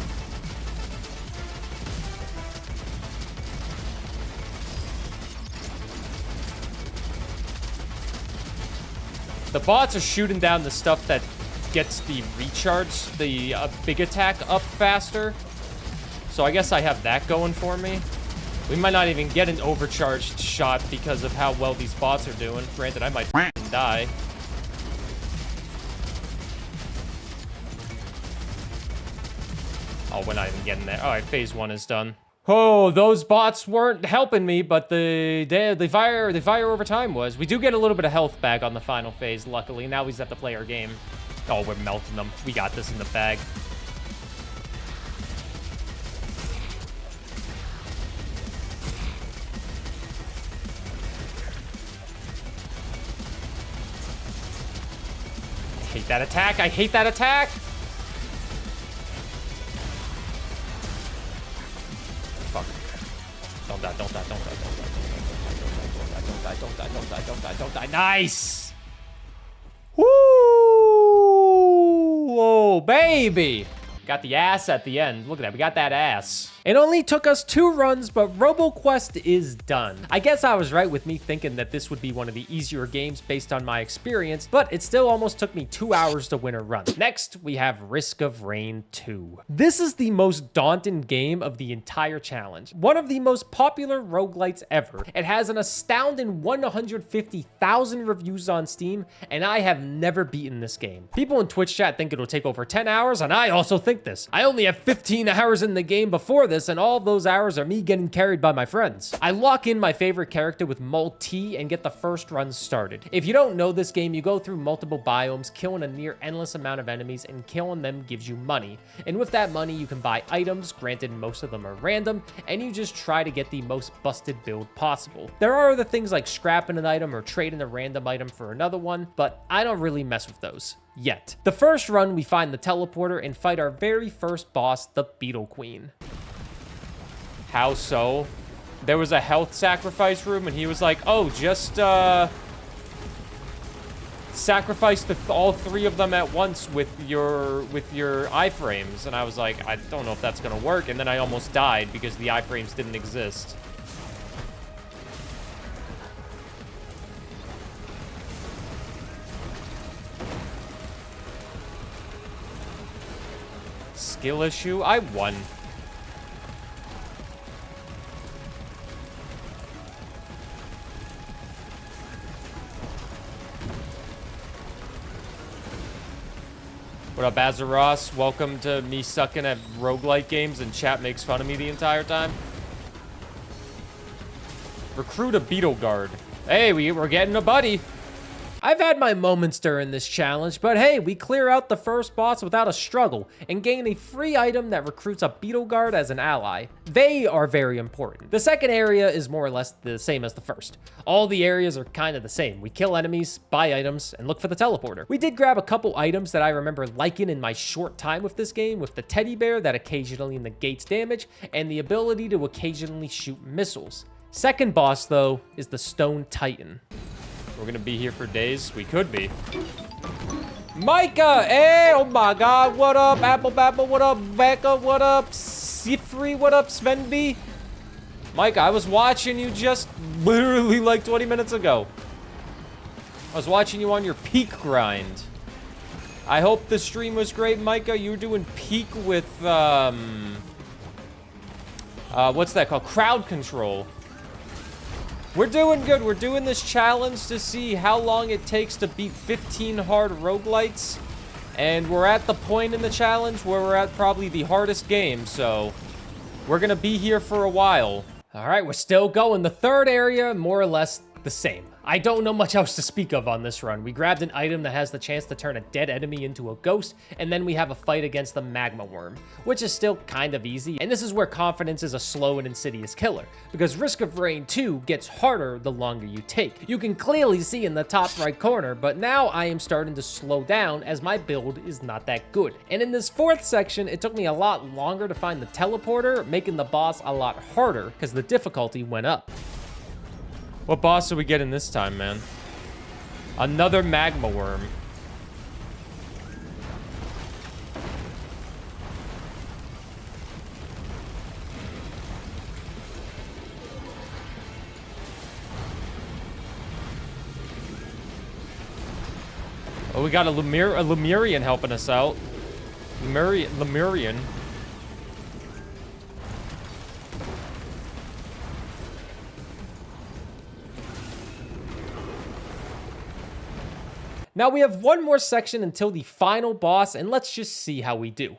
Speaker 1: The bots are shooting down the stuff that gets the recharge, the big attack up faster. So I guess I have that going for me. We might not even get an overcharged shot because of how well these bots are doing. Granted, I might die. Oh, we're not even getting there. All right, phase 1 is done. Oh, those bots weren't helping me, but the fire over time was. We do get a little bit of health back on the final phase, luckily. Now we just have to play our game. Oh, we're melting them. We got this in the bag. I hate that attack. I hate that attack. Fuck. Don't die, don't die, don't die, don't die, don't die, don't die, don't die, don't die, don't die. Nice! Woo! Whoa, baby! Got the ass at the end. Look at that, we got that ass. It only took us 2 runs, but Roboquest is done. I guess I was right with me thinking that this would be one of the easier games based on my experience, but it still almost took me 2 hours to win a run. Next, we have Risk of Rain 2. This is the most daunting game of the entire challenge. One of the most popular roguelites ever. It has an astounding 150,000 reviews on Steam, and I have never beaten this game. People in Twitch chat think it'll take over 10 hours, and I also think this. I only have 15 hours in the game before this, and all of those hours are me getting carried by my friends. I lock in my favorite character with Multi and get the first run started. If you don't know this game, you go through multiple biomes, killing a near endless amount of enemies, and killing them gives you money. And with that money, you can buy items, granted most of them are random, and you just try to get the most busted build possible. There are other things like scrapping an item or trading a random item for another one, but I don't really mess with those. Yet. The first run, we find the teleporter and fight our very first boss, the Beetle Queen. How so? There was a health sacrifice room, and he was like, oh, just, sacrifice all 3 of them at once with your iframes. And I was like, I don't know if that's gonna work. And then I almost died because the iframes didn't exist. Skill issue? I won. What up, Azaros? Welcome to me sucking at roguelite games and chat makes fun of me the entire time. Recruit a beetle guard. Hey, we're getting a buddy. I've had my moments during this challenge, but hey, we clear out the first boss without a struggle and gain a free item that recruits a beetle guard as an ally. They are very important. The second area is more or less the same as the first. All the areas are kind of the same. We kill enemies, buy items, and look for the teleporter. We did grab a couple items that I remember liking in my short time with this game, with the teddy bear that occasionally negates damage, and the ability to occasionally shoot missiles. Second boss, though, is the Stone Titan. We're gonna be here for days. We could be. Micah! Hey! Oh my god, what up? Apple Babble, what up? Becca, what up? Sifri, what up? Svenby? Micah, I was watching you just literally like 20 minutes ago. I was watching you on your peak grind. I hope the stream was great, Micah. You were doing peak with, what's that called? Crowd control. We're doing good. We're doing this challenge to see how long it takes to beat 15 hard roguelites. And we're at the point in the challenge where we're at probably the hardest game, so we're gonna be here for a while. All right, we're still going. The third area, more or less the same. I don't know much else to speak of on this run. We grabbed an item that has the chance to turn a dead enemy into a ghost, and then we have a fight against the magma worm, which is still kind of easy, and this is where confidence is a slow and insidious killer, because Risk of Rain 2 gets harder the longer you take. You can clearly see in the top right corner, but now I am starting to slow down as my build is not that good. And in this fourth section, it took me a lot longer to find the teleporter, making the boss a lot harder because the difficulty went up. What boss do we get in this time, man? Another magma worm. Oh, we got a Lemurian helping us out. Lemurian. Now we have one more section until the final boss, and let's just see how we do.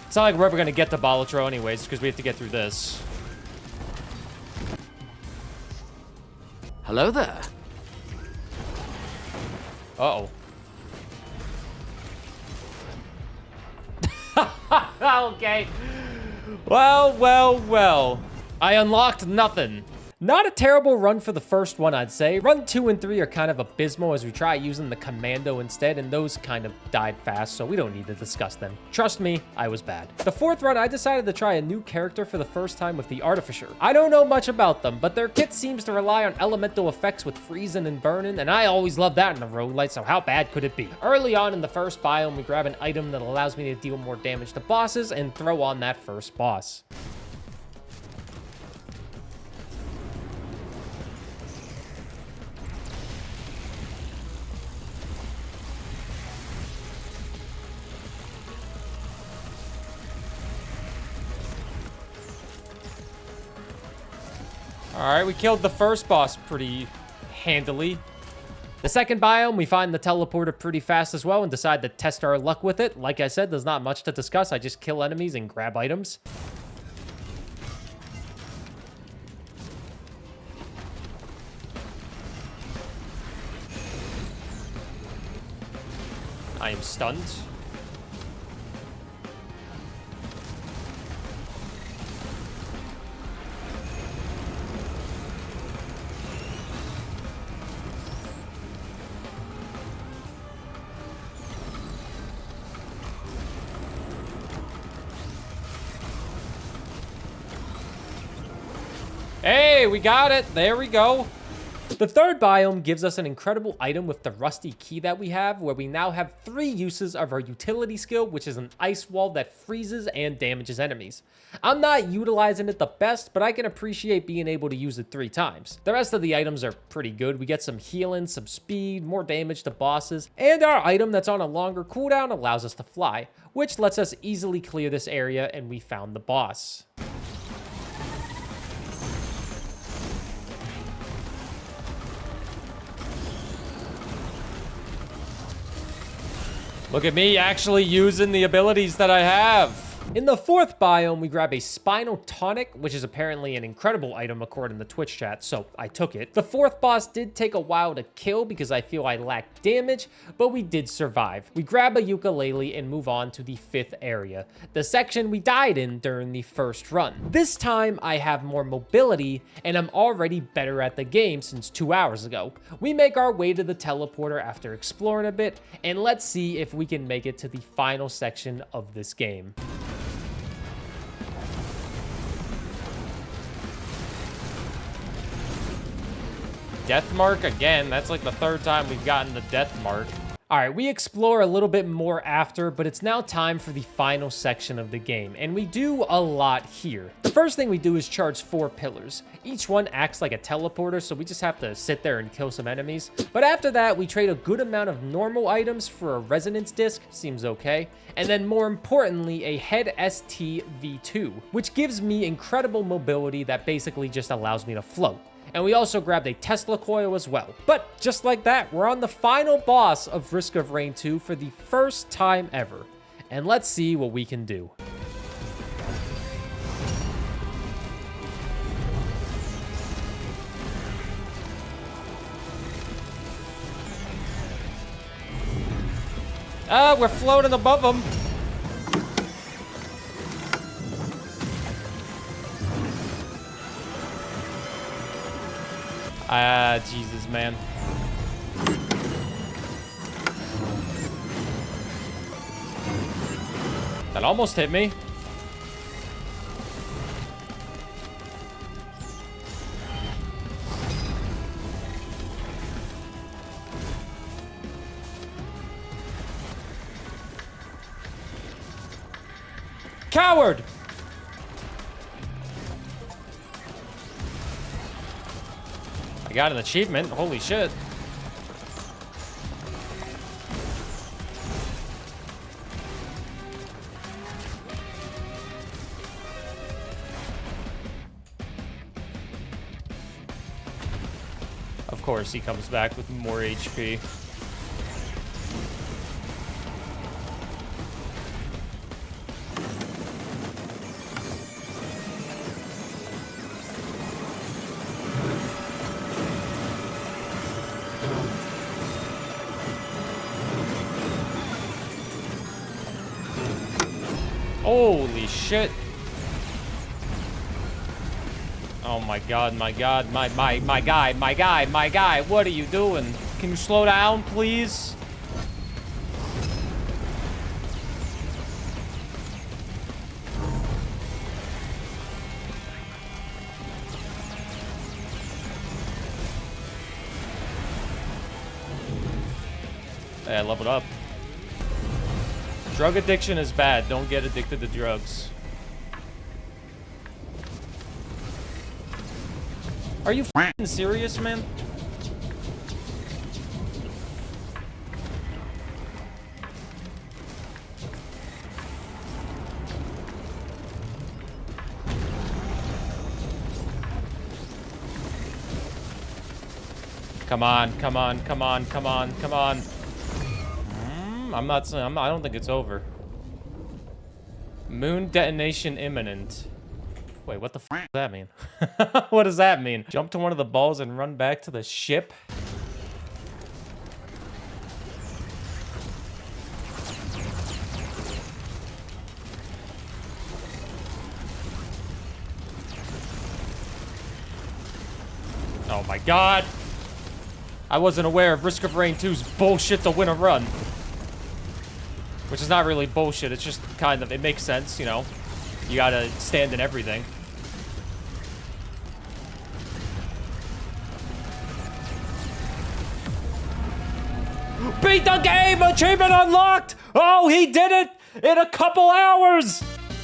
Speaker 1: It's not like we're ever going to get to Balatro anyways, because we have to get through this.
Speaker 2: Hello there.
Speaker 1: Uh-oh. Okay. Well. I unlocked nothing. Not a terrible run for the first one, I'd say. Run 2 and 3 are kind of abysmal as we try using the commando instead, and those kind of died fast, so we don't need to discuss them. Trust me, I was bad. The fourth run, I decided to try a new character for the first time with the Artificer. I don't know much about them, but their kit seems to rely on elemental effects with freezing and burning, and I always love that in a roguelite, so how bad could it be? Early on in the first biome, we grab an item that allows me to deal more damage to bosses and throw on that first boss. All right, we killed the first boss pretty handily. The second biome, we find the teleporter pretty fast as well and decide to test our luck with it. Like I said, there's not much to discuss. I just kill enemies and grab items. I am stunned. Hey, we got it. There we go. The third biome gives us an incredible item with the rusty key that we have, where we now have 3 uses of our utility skill, which is an ice wall that freezes and damages enemies. I'm not utilizing it the best, but I can appreciate being able to use it 3 times. The rest of the items are pretty good. We get some healing, some speed, more damage to bosses, and our item that's on a longer cooldown allows us to fly, which lets us easily clear this area, and we found the boss. Look at me actually using the abilities that I have. In the fourth biome, we grab a Spinal Tonic, which is apparently an incredible item according to Twitch chat, so I took it. The fourth boss did take a while to kill because I feel I lacked damage, but we did survive. We grab a ukulele and move on to the fifth area, the section we died in during the first run. This time, I have more mobility, and I'm already better at the game since 2 hours ago. We make our way to the teleporter after exploring a bit, and let's see if we can make it to the final section of this game. Death mark again. That's like the third time we've gotten the death mark. All right, we explore a little bit more after, but it's now time for the final section of the game, and we do a lot here. The first thing we do is charge 4 pillars. Each one acts like a teleporter, so we just have to sit there and kill some enemies. But after that, we trade a good amount of normal items for a resonance disc, seems okay, and then more importantly, a head ST V2, which gives me incredible mobility that basically just allows me to float. And we also grabbed a Tesla coil as well. But just like that, we're on the final boss of Risk of Rain 2 for the first time ever. And let's see what we can do. Ah, we're floating above them. Ah, Jesus, man. That almost hit me. Coward! I got an achievement. Holy shit. Of course, he comes back with more HP. Holy shit. Oh my god, my god, my guy, what are you doing? Can you slow down, please? Hey, I leveled up. Drug addiction is bad. Don't get addicted to drugs. Are you f***ing serious, man? Come on, come on, come on, come on, come on. I don't think it's over. Moon detonation imminent. Wait, what the f does that mean? What does that mean? Jump to one of the balls and run back to the ship? Oh my god! I wasn't aware of Risk of Rain 2's bullshit to win a run. Which is not really bullshit, it's just kind of, it makes sense, you know? You gotta stand in everything. Beat the game! Achievement unlocked! Oh, he did it in a couple hours!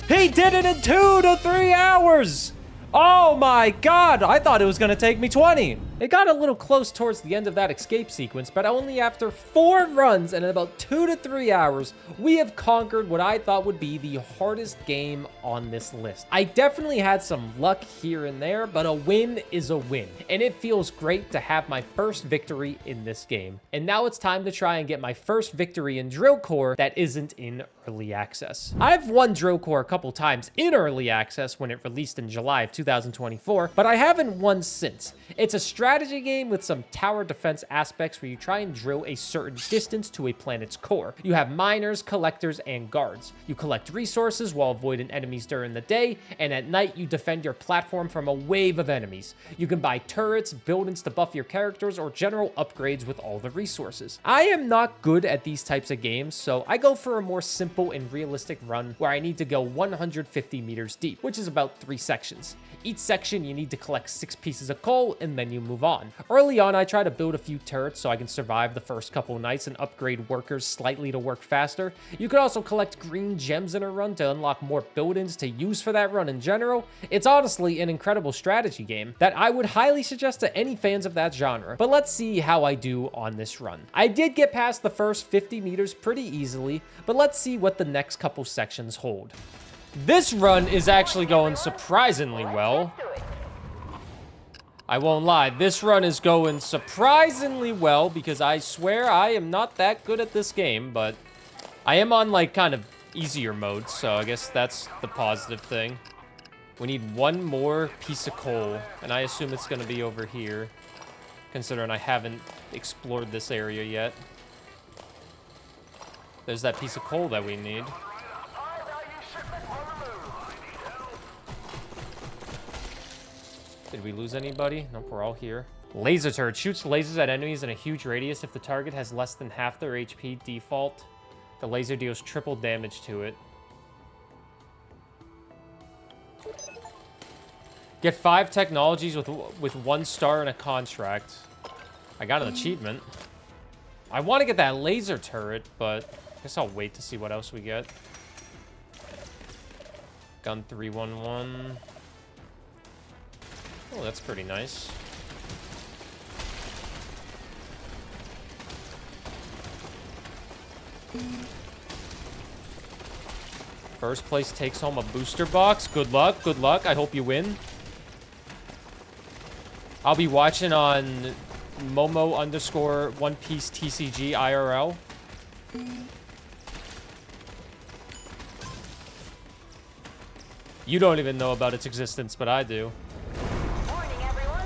Speaker 1: He did it in 2 to 3 hours! Oh my god! I thought it was gonna take me 20. It got a little close towards the end of that escape sequence, but only after 4 runs and in about 2 to 3 hours, we have conquered what I thought would be the hardest game on this list. I definitely had some luck here and there, but a win is a win, and it feels great to have my first victory in this game. And now it's time to try and get my first victory in Drill Core that isn't in early access. I've won Drill Core a couple times in early access when it released in July of 2024, but I haven't won since. It's a strategy game with some tower defense aspects where you try and drill a certain distance to a planet's core. You have miners, collectors, and guards. You collect resources while avoiding enemies during the day, and at night you defend your platform from a wave of enemies. You can buy turrets, buildings to buff your characters, or general upgrades with all the resources. I am not good at these types of games, so I go for a more simple and realistic run where I need to go 150 meters deep, which is about 3 sections. Each section you need to collect 6 pieces of coal and then you move on. Early on I try to build a few turrets so I can survive the first couple nights and upgrade workers slightly to work faster. You could also collect green gems in a run to unlock more buildings to use for that run in general. It's honestly an incredible strategy game that I would highly suggest to any fans of that genre. But let's see how I do on this run. I did get past the first 50 meters pretty easily, but let's see what the next couple sections hold. This run is actually going surprisingly well. I won't lie, this run is going surprisingly well because I swear I am not that good at this game, but I am on like kind of easier mode, so I guess that's the positive thing. We need one more piece of coal, and I assume it's going to be over here, considering I haven't explored this area yet. There's that piece of coal that we need. Did we lose anybody? Nope, we're all here. Laser turret shoots lasers at enemies in a huge radius. If the target has less than half their HP default, the laser deals triple damage to it. Get 5 technologies with 1 star and a contract. I got an achievement. I want to get that laser turret, but I guess I'll wait to see what else we get. Gun 311. Oh, that's pretty nice. First place takes home a booster box. Good luck, good luck. I hope you win. I'll be watching on Momo _ One Piece TCG IRL. You don't even know about its existence, but I do.
Speaker 4: Morning, everyone.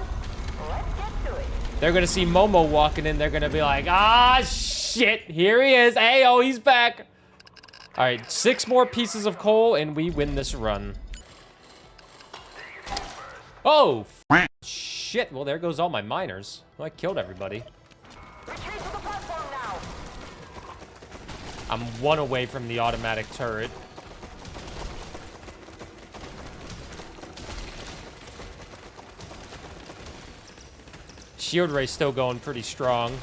Speaker 4: Let's get to it.
Speaker 1: They're gonna see Momo walking in. They're gonna be like, ah, shit, here he is. Hey, oh, he's back. All right, 6 more pieces of coal, and we win this run. Oh, shit. Well, there goes all my miners. Well, I killed everybody.
Speaker 4: Retreat to the platform now.
Speaker 1: I'm 1 away from the automatic turret. Shield Ray's still going pretty strong.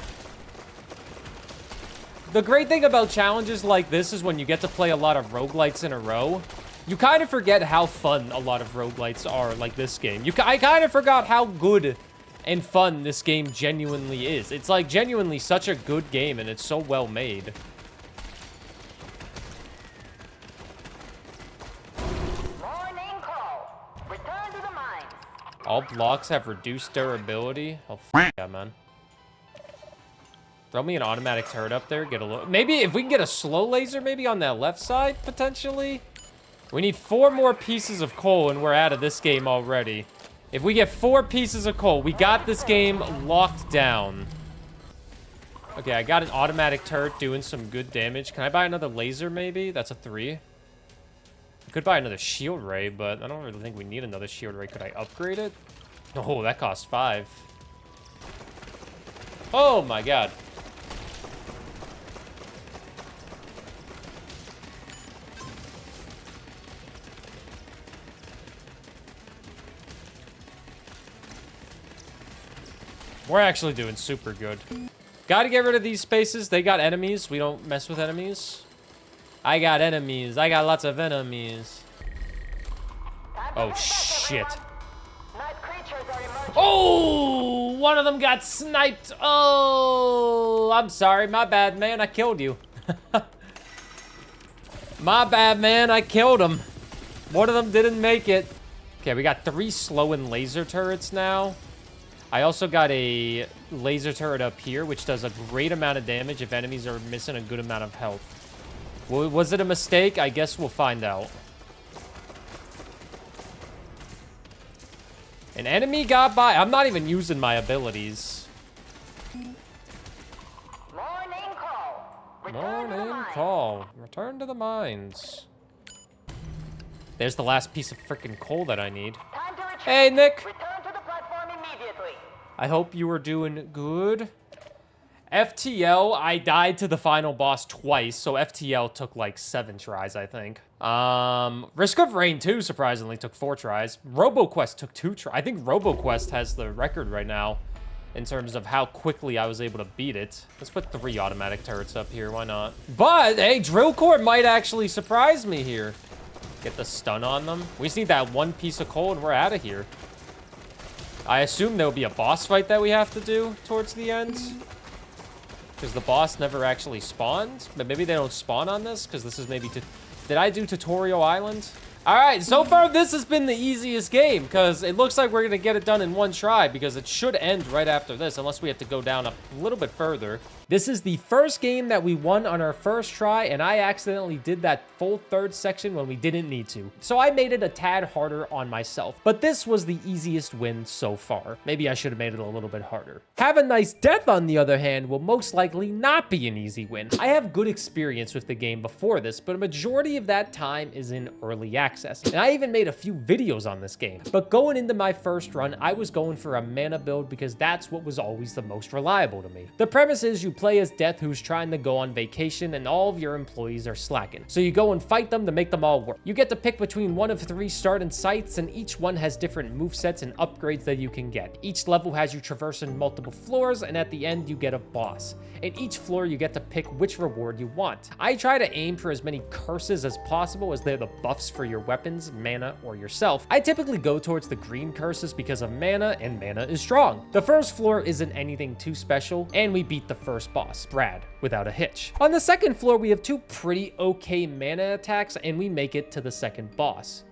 Speaker 1: The great thing about challenges like this is when you get to play a lot of roguelites in a row, you kind of forget how fun a lot of roguelites are, like this game. I kind of forgot how good and fun this game genuinely is. It's like genuinely such a good game, and it's so well made.
Speaker 4: Morning call. Return to the mine.
Speaker 1: All blocks have reduced durability. Oh, f yeah, man. Throw me an automatic turret up there. Get a little... Maybe if we can get a slow laser maybe on that left side, potentially. We need 4 more pieces of coal, and we're out of this game already. If we get 4 pieces of coal, we got this game locked down. Okay, I got an automatic turret doing some good damage. Can I buy another laser, maybe? That's a 3. I could buy another shield ray, but I don't really think we need another shield ray. Could I upgrade it? Oh, that costs 5. Oh, my God. We're actually doing super good. Gotta get rid of these spaces. They got enemies. We don't mess with enemies. I got enemies. I got lots of enemies. Oh, shit.
Speaker 4: Night creatures are emerging.
Speaker 1: Oh, one of them got sniped. Oh, I'm sorry. My bad, man. I killed you. My bad, man. I killed him. One of them didn't make it. Okay, we got 3 slow and laser turrets now. I also got a laser turret up here, which does a great amount of damage if enemies are missing a good amount of health. Was it a mistake? I guess we'll find out. An enemy got by. I'm not even using my abilities.
Speaker 4: Morning call. Return to the
Speaker 1: Morning
Speaker 4: mine.
Speaker 1: call. Return to the mines. There's the last piece of freaking coal that I need.
Speaker 4: Time to retreat.
Speaker 1: Hey, Nick.
Speaker 4: Return to the platform immediately.
Speaker 1: I hope you are doing good. FTL, I died to the final boss twice, so FTL took like 7 tries, I think. Risk of Rain 2, surprisingly, took 4 tries. Roboquest took 2 tries. I think Roboquest has the record right now in terms of how quickly I was able to beat it. Let's put 3 automatic turrets up here, why not? But, hey, Drill Core might actually surprise me here. Get the stun on them. We just need that 1 piece of coal and we're out of here. I assume there'll be a boss fight that we have to do towards the end. Because the boss never actually spawned. But maybe they don't spawn on this, because this is maybe... Did I do Tutorial Island? All right, so far this has been the easiest game because it looks like we're gonna get it done in one try because it should end right after this unless we have to go down a little bit further. This is the first game that we won on our first try, and I accidentally did that full third section when we didn't need to. So I made it a tad harder on myself, but this was the easiest win so far. Maybe I should have made it a little bit harder. Have a Nice Death, on the other hand, will most likely not be an easy win. I have good experience with the game before this, but a majority of that time is in early access. And I even made a few videos on this game. But going into my first run, I was going for a mana build because that's what was always the most reliable to me. The premise is you play as Death, who's trying to go on vacation, and all of your employees are slacking. So you go and fight them to make them all work. You get to pick between one of 3 starting sites, and each one has different movesets and upgrades that you can get. Each level has you traversing multiple floors, and at the end you get a boss. In each floor you get to pick which reward you want. I try to aim for as many curses as possible, as they're the buffs for your weapons, mana, or yourself. I typically go towards the green curses because of mana, and mana is strong. The first floor isn't anything too special, and we beat the first boss, Brad, without a hitch. On the second floor, we have 2 pretty okay mana attacks, and we make it to the second boss.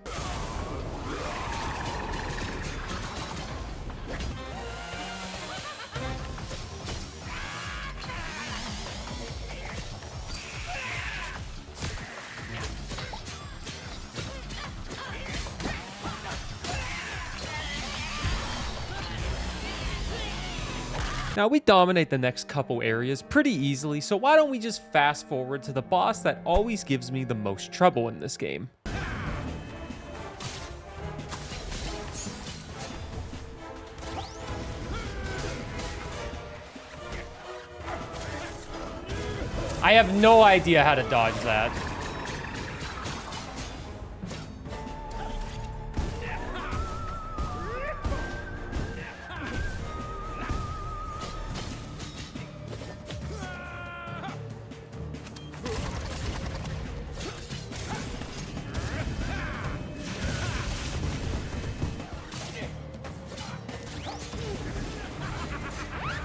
Speaker 1: Now, we dominate the next couple areas pretty easily, so why don't we just fast forward to the boss that always gives me the most trouble in this game. I have no idea how to dodge that.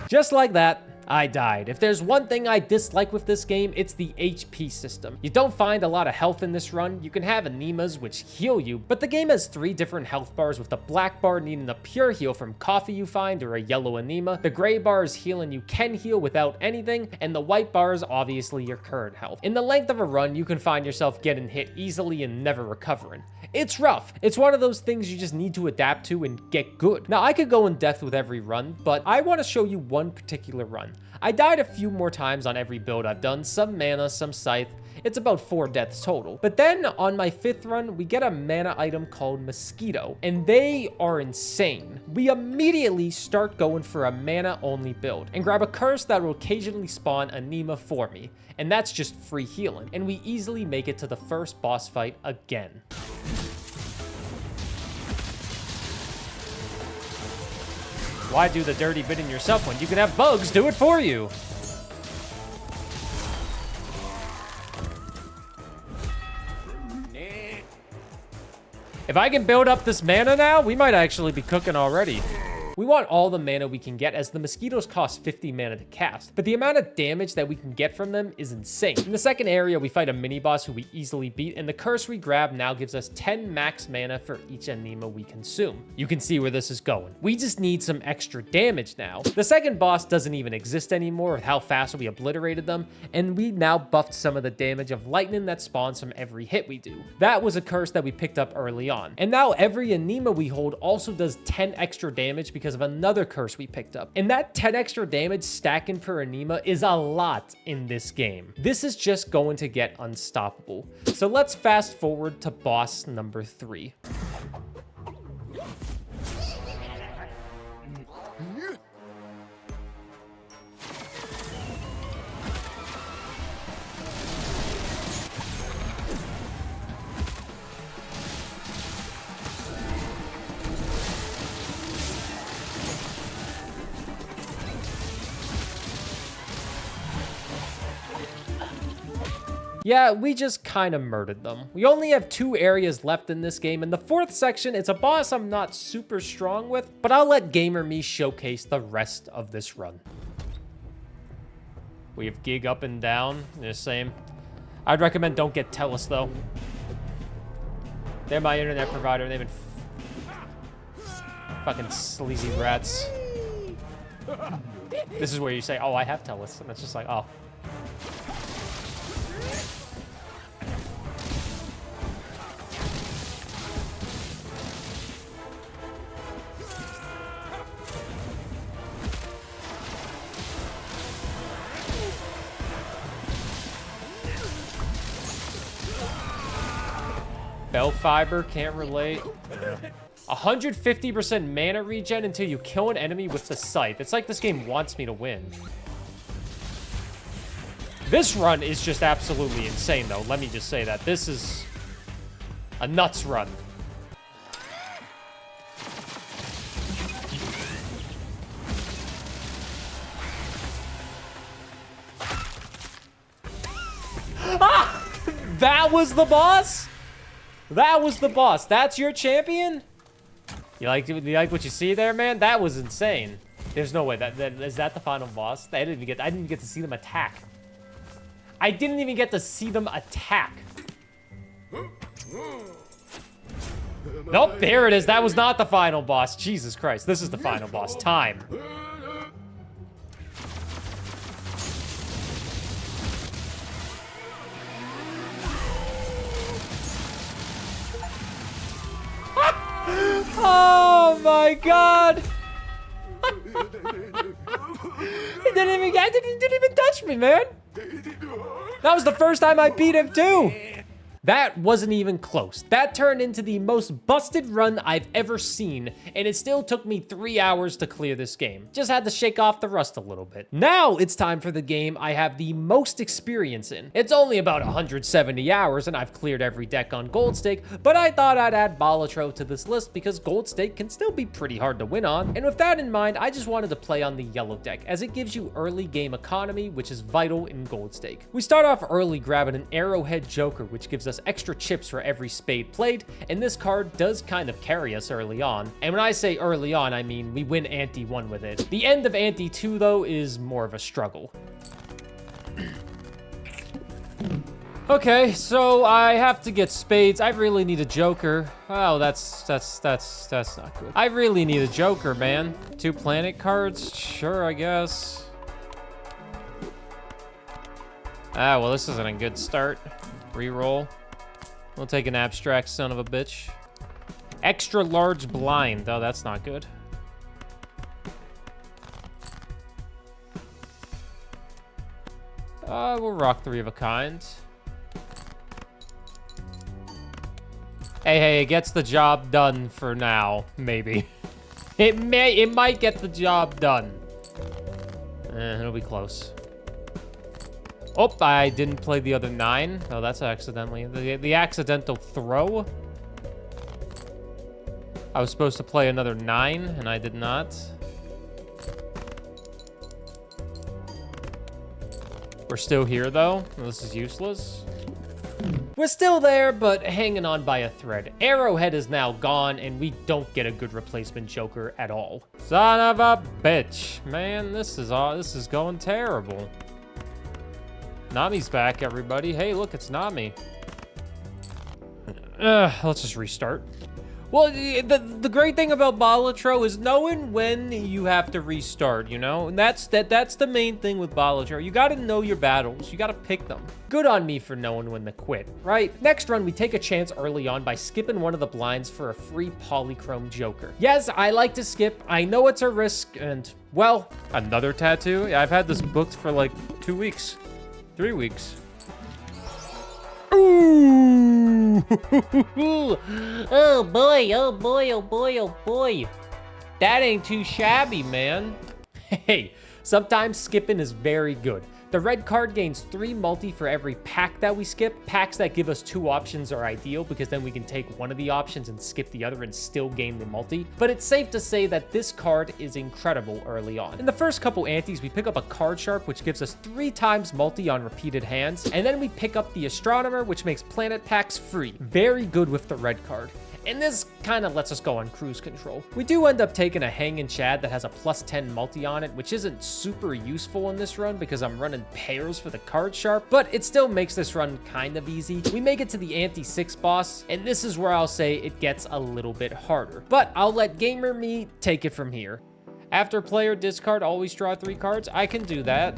Speaker 1: Just like that, I died. If there's one thing I dislike with this game, it's the HP system. You don't find a lot of health in this run. You can have anemas which heal you, but the game has 3 different health bars, with the black bar needing a pure heal from coffee you find or a yellow anema. The gray bar is healing you can heal without anything, and the white bar is obviously your current health. In the length of a run, you can find yourself getting hit easily and never recovering. It's rough. It's one of those things you just need to adapt to and get good. Now, I could go in depth with every run, but I want to show you one particular run. I died a few more times on every build I've done, some mana, some scythe. It's about 4 deaths total. But then on my 5th run, we get a mana item called Mosquito, and they are insane. We immediately start going for a mana only build and grab a curse that will occasionally spawn anema for me, and that's just free healing. And we easily make it to the first boss fight again. Why do the dirty bidding yourself when you can have bugs do it for you? If I can build up this mana now, we might actually be cooking already. We want all the mana we can get, as the mosquitoes cost 50 mana to cast, but the amount of damage that we can get from them is insane. In the second area, we fight a mini boss who we easily beat, and the curse we grab now gives us 10 max mana for each anema we consume. You can see where this is going. We just need some extra damage now. The second boss doesn't even exist anymore with how fast we obliterated them, and we now buffed some of the damage of lightning that spawns from every hit we do. That was a curse that we picked up early on. And now every anema we hold also does 10 extra damage because of another curse we picked up. And that 10 extra damage stacking per anema is a lot in this game. This is just going to get unstoppable. So let's fast forward to boss number 3. Yeah, we just kind of murdered them. We only have 2 areas left in this game, and the 4th section, it's a boss I'm not super strong with, but I'll let Gamer Me showcase the rest of this run. We have Gig up and down, the same. I'd recommend don't get Tellus though. They're my internet provider. They've been fucking sleazy rats. This is where you say, oh, I have Telus. And it's just like, oh. Bell fiber, can't relate. 150% mana regen until you kill an enemy with the scythe. It's like this game wants me to win. This run is just absolutely insane, though. Let me just say that. This is a nuts run. Ah! That was the boss? That was the boss. That's your champion? You like what you see there, man? That was insane. There's no way is that the final boss? I didn't even get to see them attack. I didn't even get to see them attack. Nope, there it is. That was not the final boss. Jesus Christ. This is the final boss. Time. Oh my god! He didn't even touch me, man. That was the first time I beat him too. That wasn't even close. That turned into the most busted run I've ever seen, and it still took me 3 hours to clear this game. Just had to shake off the rust a little bit. Now it's time for the game I have the most experience in. It's only about 170 hours, and I've cleared every deck on Gold Stake, but I thought I'd add Balatro to this list because Gold Stake can still be pretty hard to win on. And with that in mind, I just wanted to play on the yellow deck, as it gives you early game economy, which is vital in Gold Stake. We start off early grabbing an Arrowhead Joker, which gives us extra chips for every spade played, and this card does kind of carry us early on. And when I say early on, I mean we win ante 1 with it. The end of ante 2 though is more of a struggle. Okay, so I have to get spades. I really need a joker. Oh, that's not good. I really need a joker, man. 2 planet cards? Sure, I guess. Ah, well, this isn't a good start. Reroll. We'll take an abstract son of a bitch. Extra large blind. Oh, that's not good. We'll rock 3 of a kind. Hey, it gets the job done for now, maybe. It might get the job done. It'll be close. Oh, I didn't play the other 9. Oh, that's accidentally the accidental throw. I was supposed to play another 9, and I did not. We're still here, though. This is useless. We're still there, but hanging on by a thread. Arrowhead is now gone, and we don't get a good replacement Joker at all. Son of a bitch, man! This is going terrible. Nami's back, everybody. Hey, look, it's Nami. Let's just restart. Well, the great thing about Balatro is knowing when you have to restart, you know? And that's the main thing with Balatro. You gotta know your battles. You gotta pick them. Good on me for knowing when to quit, right? Next run, we take a chance early on by skipping one of the blinds for a free Polychrome Joker. Yes, I like to skip. I know it's a risk, and, well, another tattoo? Yeah, I've had this booked for like 2 weeks. 3 weeks. Ooh! Oh boy, oh boy, oh boy, oh boy. That ain't too shabby, man. Hey, sometimes skipping is very good. The red card gains 3 multi for every pack that we skip. Packs that give us 2 options are ideal because then we can take one of the options and skip the other and still gain the multi. But it's safe to say that this card is incredible early on. In the first couple antes, we pick up a card sharp, which gives us 3 times multi on repeated hands. And then we pick up the astronomer, which makes planet packs free. Very good with the red card. and this kind of lets us go on cruise control. We do end up taking a hanging Chad that has a +10 multi on it, which isn't super useful in this run because I'm running pairs for the card sharp, but it still makes this run kind of easy. We make it to the Anti-6 boss, and this is where I'll say it gets a little bit harder, but I'll let gamer me take it from here. After player discard, always draw 3 cards. I can do that.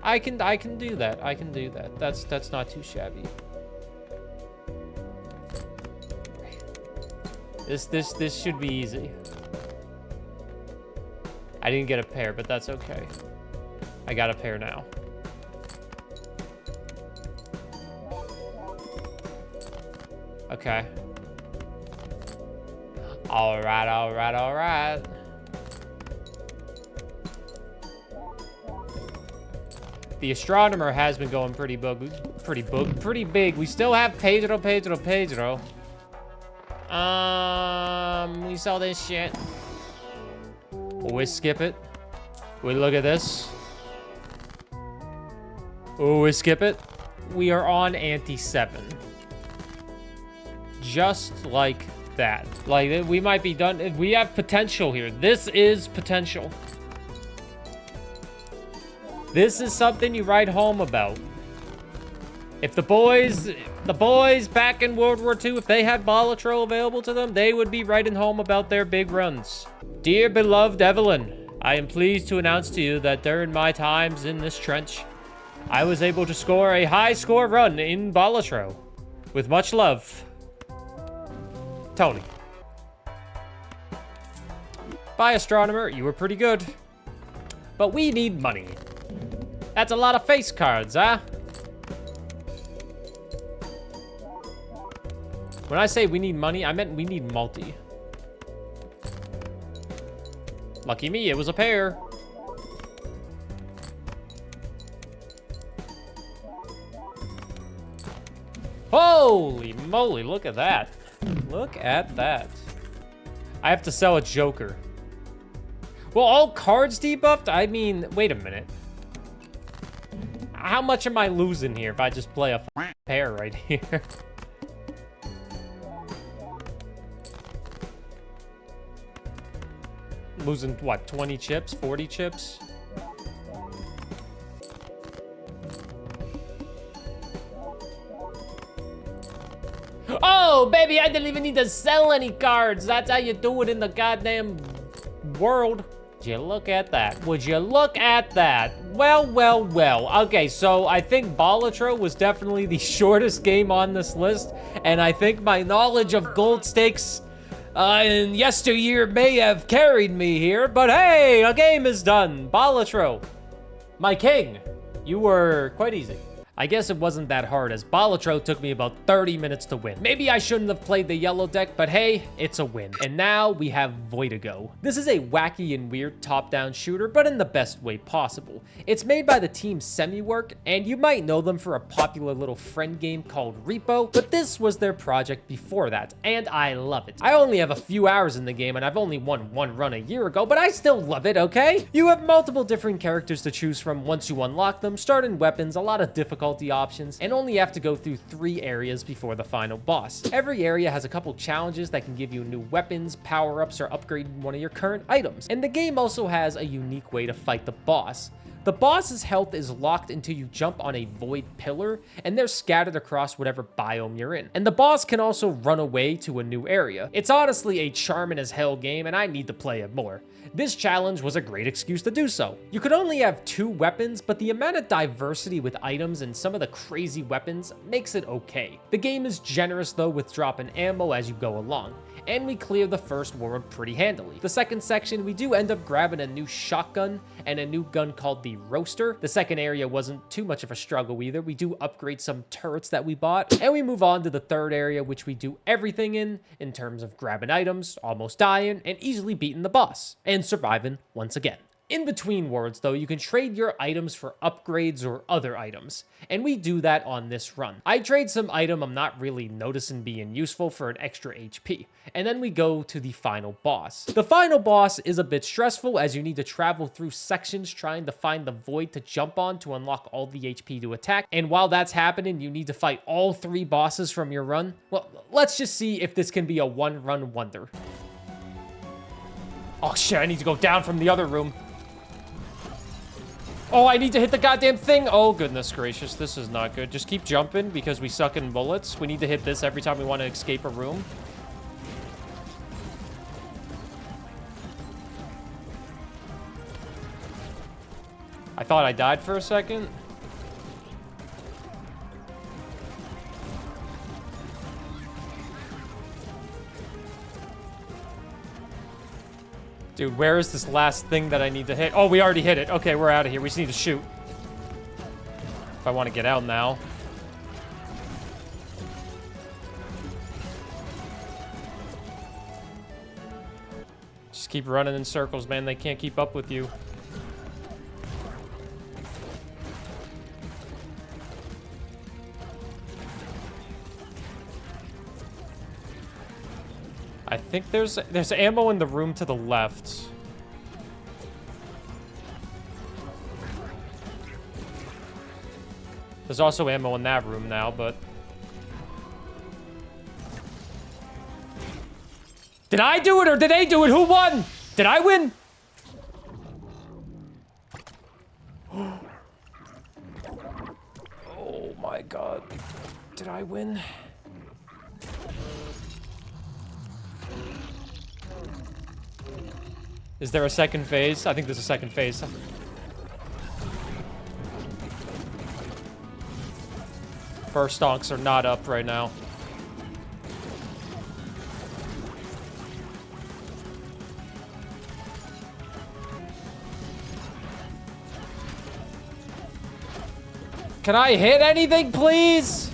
Speaker 1: I can do that. I can do that. That's not too shabby. This should be easy. I didn't get a pair, but that's okay. I got a pair now. Okay. All right, all right, all right. The astronomer has been going pretty big. We still have Pedro. We saw this shit. We skip it. We look at this. Oh, we skip it. We are on Anti-7. Just like that. Like, we might be done. We have potential here. This is potential. This is something you write home about. If the boys back in World War II, if they had Balatro available to them, they would be writing home about their big runs. Dear beloved Evelyn, I am pleased to announce to you that during my times in this trench, I was able to score a high score run in Balatro. With much love, Tony. Bye, astronomer. You were pretty good. But we need money. That's a lot of face cards, huh? When I say we need money, I meant we need multi. Lucky me, it was a pair. Holy moly, look at that. Look at that. I have to sell a Joker. Well, all cards debuffed? I mean, wait a minute. How much am I losing here if I just play a pair right here? Losing, what, 20 chips? 40 chips? Oh, baby, I didn't even need to sell any cards. That's how you do it in the goddamn world. Would you look at that? Would you look at that? Well, well, well. Okay, so I think Balatro was definitely the shortest game on this list, and I think my knowledge of gold stakes in yesteryear may have carried me here, but hey, a game is done. Balatro, my king, you were quite easy. I guess it wasn't that hard, as Balatro took me about 30 minutes to win. Maybe I shouldn't have played the yellow deck, but hey, it's a win. And now we have Voidigo. This is a wacky and weird top-down shooter, but in the best way possible. It's made by the team Semi-Work, and you might know them for a popular little friend game called Repo, but this was their project before that, and I love it. I only have a few hours in the game, and I've only won one run a year ago, but I still love it, okay? You have multiple different characters to choose from once you unlock them, starting weapons, a lot of difficulty options, and only have to go through 3 areas before the final boss. Every area has a couple challenges that can give you new weapons, power-ups, or upgrade one of your current items. And the game also has a unique way to fight the boss. The boss's health is locked until you jump on a void pillar, and they're scattered across whatever biome you're in. And the boss can also run away to a new area. It's honestly a charming as hell game, and I need to play it more. This challenge was a great excuse to do so. You could only have 2 weapons, but the amount of diversity with items and some of the crazy weapons makes it okay. The game is generous though with dropping ammo as you go along, and we clear the first world pretty handily. The second section, we do end up grabbing a new shotgun and a new gun called the Roaster. The second area wasn't too much of a struggle either. We do upgrade some turrets that we bought, and we move on to the third area, which we do everything in terms of grabbing items, almost dying, and easily beating the boss, and surviving once again. In between worlds, though, you can trade your items for upgrades or other items, and we do that on this run. I trade some item I'm not really noticing being useful for an extra HP, and then we go to the final boss. The final boss is a bit stressful as you need to travel through sections trying to find the void to jump on to unlock all the HP to attack, and while that's happening, you need to fight all 3 bosses from your run. Well, let's just see if this can be a one-run wonder. Oh shit, I need to go down from the other room. Oh, I need to hit the goddamn thing. Oh, goodness gracious. This is not good. Just keep jumping because we suck in bullets. We need to hit this every time we want to escape a room. I thought I died for a second. Dude, where is this last thing that I need to hit? Oh, we already hit it. Okay, we're out of here. We just need to shoot. If I want to get out now. Just keep running in circles, man. They can't keep up with you. I think there's ammo in the room to the left. There's also ammo in that room now, but... Did I do it or did they do it? Who won? Did I win? Oh my god. Did I win? Is there a second phase? I think there's a second phase. First stonks are not up right now. Can I hit anything, please?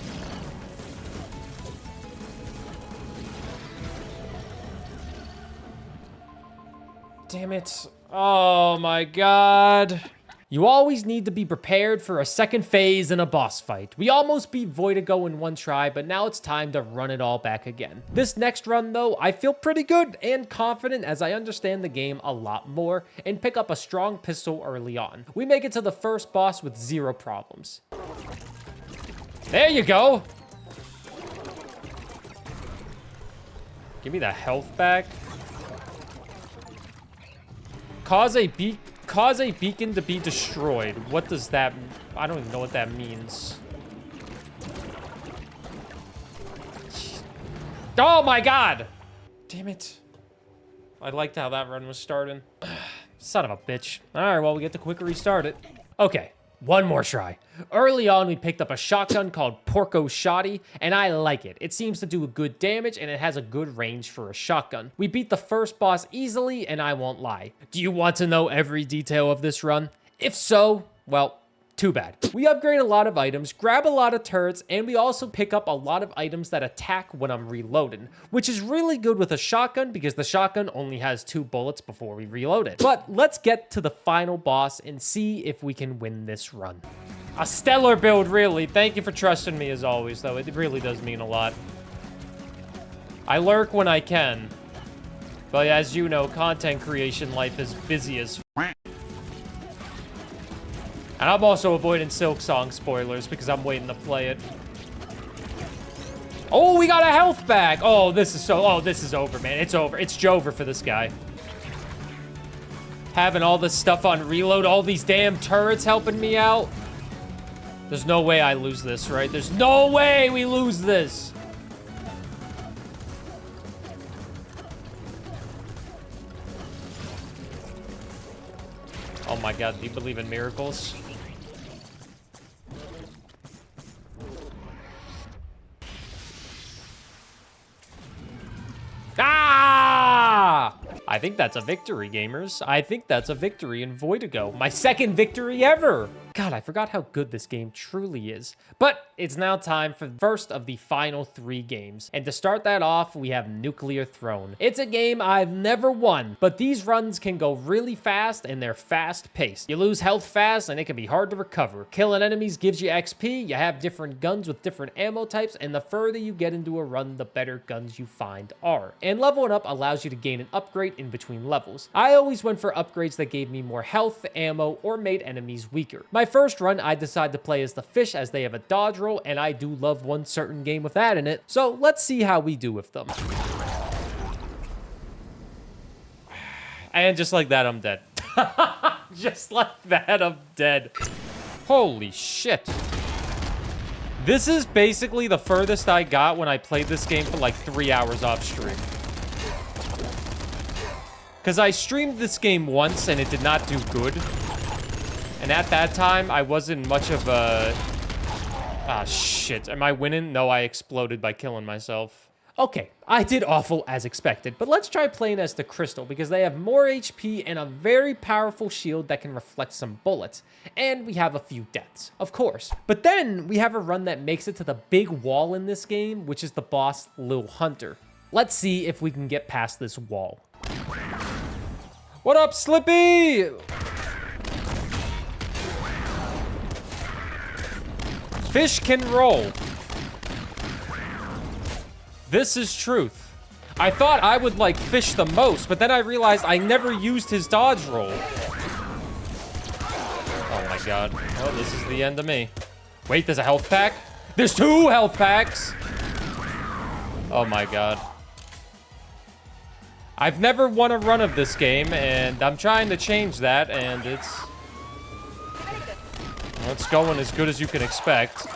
Speaker 1: Damn it. Oh my god. You always need to be prepared for a second phase in a boss fight. We almost beat Voidigo in one try, but now it's time to run it all back again. This next run, though, I feel pretty good and confident as I understand the game a lot more and pick up a strong pistol early on. We make it to the first boss with 0 problems. There you go. Give me the health back. Cause a beacon to be destroyed. What does that... I don't even know what that means. Oh my god! Damn it. I liked how that run was starting. Son of a bitch. Alright, well, we get to quick restart it. Okay. One more try. Early on, we picked up a shotgun called Porco Shotty, and I like it. It seems to do a good damage, and it has a good range for a shotgun. We beat the first boss easily, and I won't lie. Do you want to know every detail of this run? If so, well, too bad. We upgrade a lot of items, grab a lot of turrets, and we also pick up a lot of items that attack when I'm reloading, which is really good with a shotgun because the shotgun only has 2 bullets before we reload it. But let's get to the final boss and see if we can win this run. A stellar build, really. Thank you for trusting me as always, though. It really does mean a lot. I lurk when I can. But as you know, content creation life is busy as and I'm also avoiding Silksong spoilers because I'm waiting to play it. Oh, we got a health back. Oh, this is over, man. It's over. It's Jover for this guy. Having all this stuff on reload, all these damn turrets helping me out. There's no way I lose this, right? There's no way we lose this. Oh my god, do you believe in miracles? Ah! I think that's a victory, gamers. I think that's a victory in Voidigo. My second victory ever! God, I forgot how good this game truly is. But it's now time for the first of the final 3 games. And to start that off, we have Nuclear Throne. It's a game I've never won, but these runs can go really fast and they're fast paced. You lose health fast and it can be hard to recover. Killing enemies gives you XP, you have different guns with different ammo types, and the further you get into a run, the better guns you find are. And leveling up allows you to gain an upgrade in between levels. I always went for upgrades that gave me more health, ammo, or made enemies weaker. My first run, I decided to play as the fish as they have a dodge roll, and I do love one certain game with that in it. So let's see how we do with them. And just like that, I'm dead. Just like that, I'm dead. Holy shit. This is basically the furthest I got when I played this game for like 3 hours off stream. Because I streamed this game once and it did not do good. And at that time, I wasn't much of a... Ah, shit. Am I winning? No, I exploded by killing myself. Okay, I did awful as expected, but let's try playing as the Crystal because they have more HP and a very powerful shield that can reflect some bullets. And we have a few deaths, of course. But then we have a run that makes it to the big wall in this game, which is the boss, Lil Hunter. Let's see if we can get past this wall. What up, Slippy? Fish can roll. This is truth. I thought I would like fish the most, but then I realized I never used his dodge roll. Oh my god. Oh, this is the end of me. Wait, there's a health pack? There's 2 health packs! Oh my god. I've never won a run of this game, and I'm trying to change that, and it's going as good as you can expect.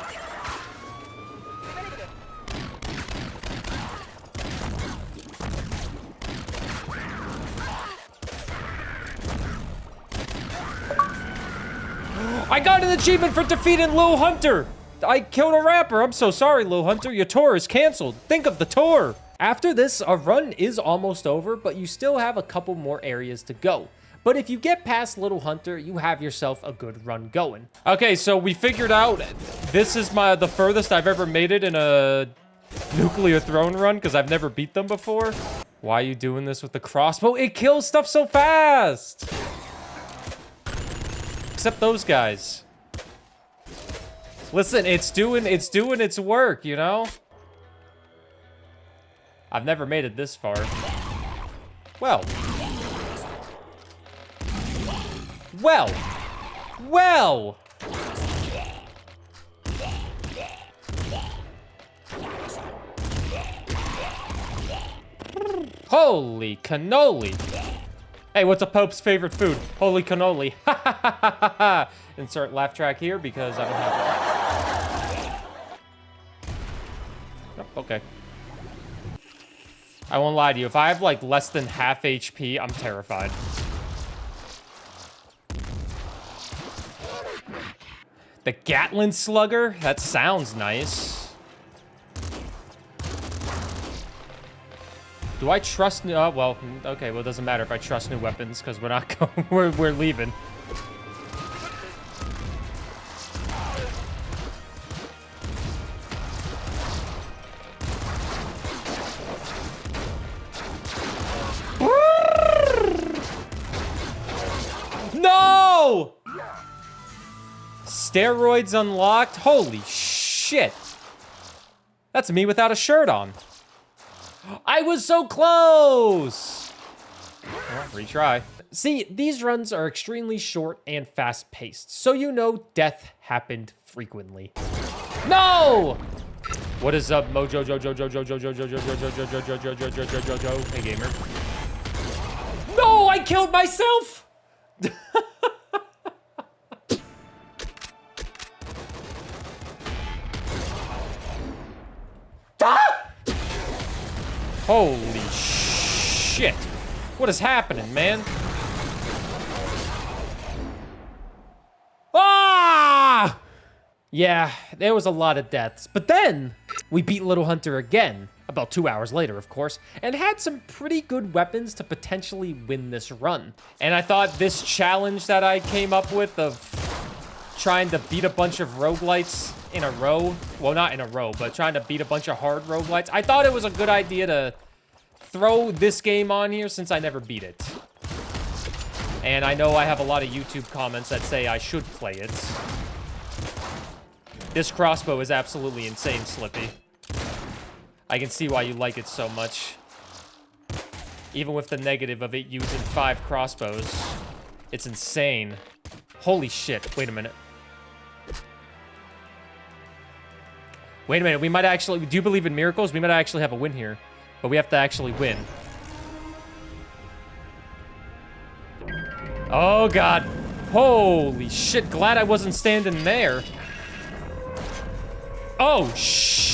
Speaker 1: I got an achievement for defeating Lil Hunter! I killed a rapper. I'm so sorry, Lil Hunter. Your tour is canceled. Think of the tour. After this, our run is almost over, but you still have a couple more areas to go. But if you get past Little Hunter, you have yourself a good run going. Okay, so we figured out this is the furthest I've ever made it in a Nuclear Throne run, because I've never beat them before. Why are you doing this with the crossbow? It kills stuff so fast! Except those guys. Listen, it's doing its work, you know? I've never made it this far. Well. Holy cannoli. Hey, what's a Pope's favorite food? Holy cannoli. Ha ha ha ha ha. Insert laugh track here because I don't have it. Oh, okay. I won't lie to you. If I have like less than half HP, I'm terrified. The Gatlin Slugger? That sounds nice. Do I trust new... Oh, well, okay, well, it doesn't matter if I trust new weapons, because we're not going... we're leaving. No! Steroids unlocked? Holy shit. That's me without a shirt on. I was so close! Well, retry. See, these runs are extremely short and fast-paced, so you know death happened frequently. No! What is up, Mojo Jojo Jojo Jojo Jojo Jojo Jojo Jojo Jojo Jojo Jojo? Hey, gamer. No, I killed myself! Holy shit. What is happening, man? Ah! Yeah, there was a lot of deaths. But then, we beat Little Hunter again, about 2 hours later, of course, and had some pretty good weapons to potentially win this run. And I thought this challenge that I came up with of trying to beat a bunch of roguelites in a row. Well, not in a row, but trying to beat a bunch of hard roguelites. I thought it was a good idea to throw this game on here since I never beat it. And I know I have a lot of YouTube comments that say I should play it. This crossbow is absolutely insane, Slippy. I can see why you like it so much. Even with the negative of it using 5 crossbows. It's insane. Holy shit. Wait a minute. Wait a minute. We might actually... Do you believe in miracles? We might actually have a win here. But we have to actually win. Oh, God. Holy shit. Glad I wasn't standing there. Oh, shh.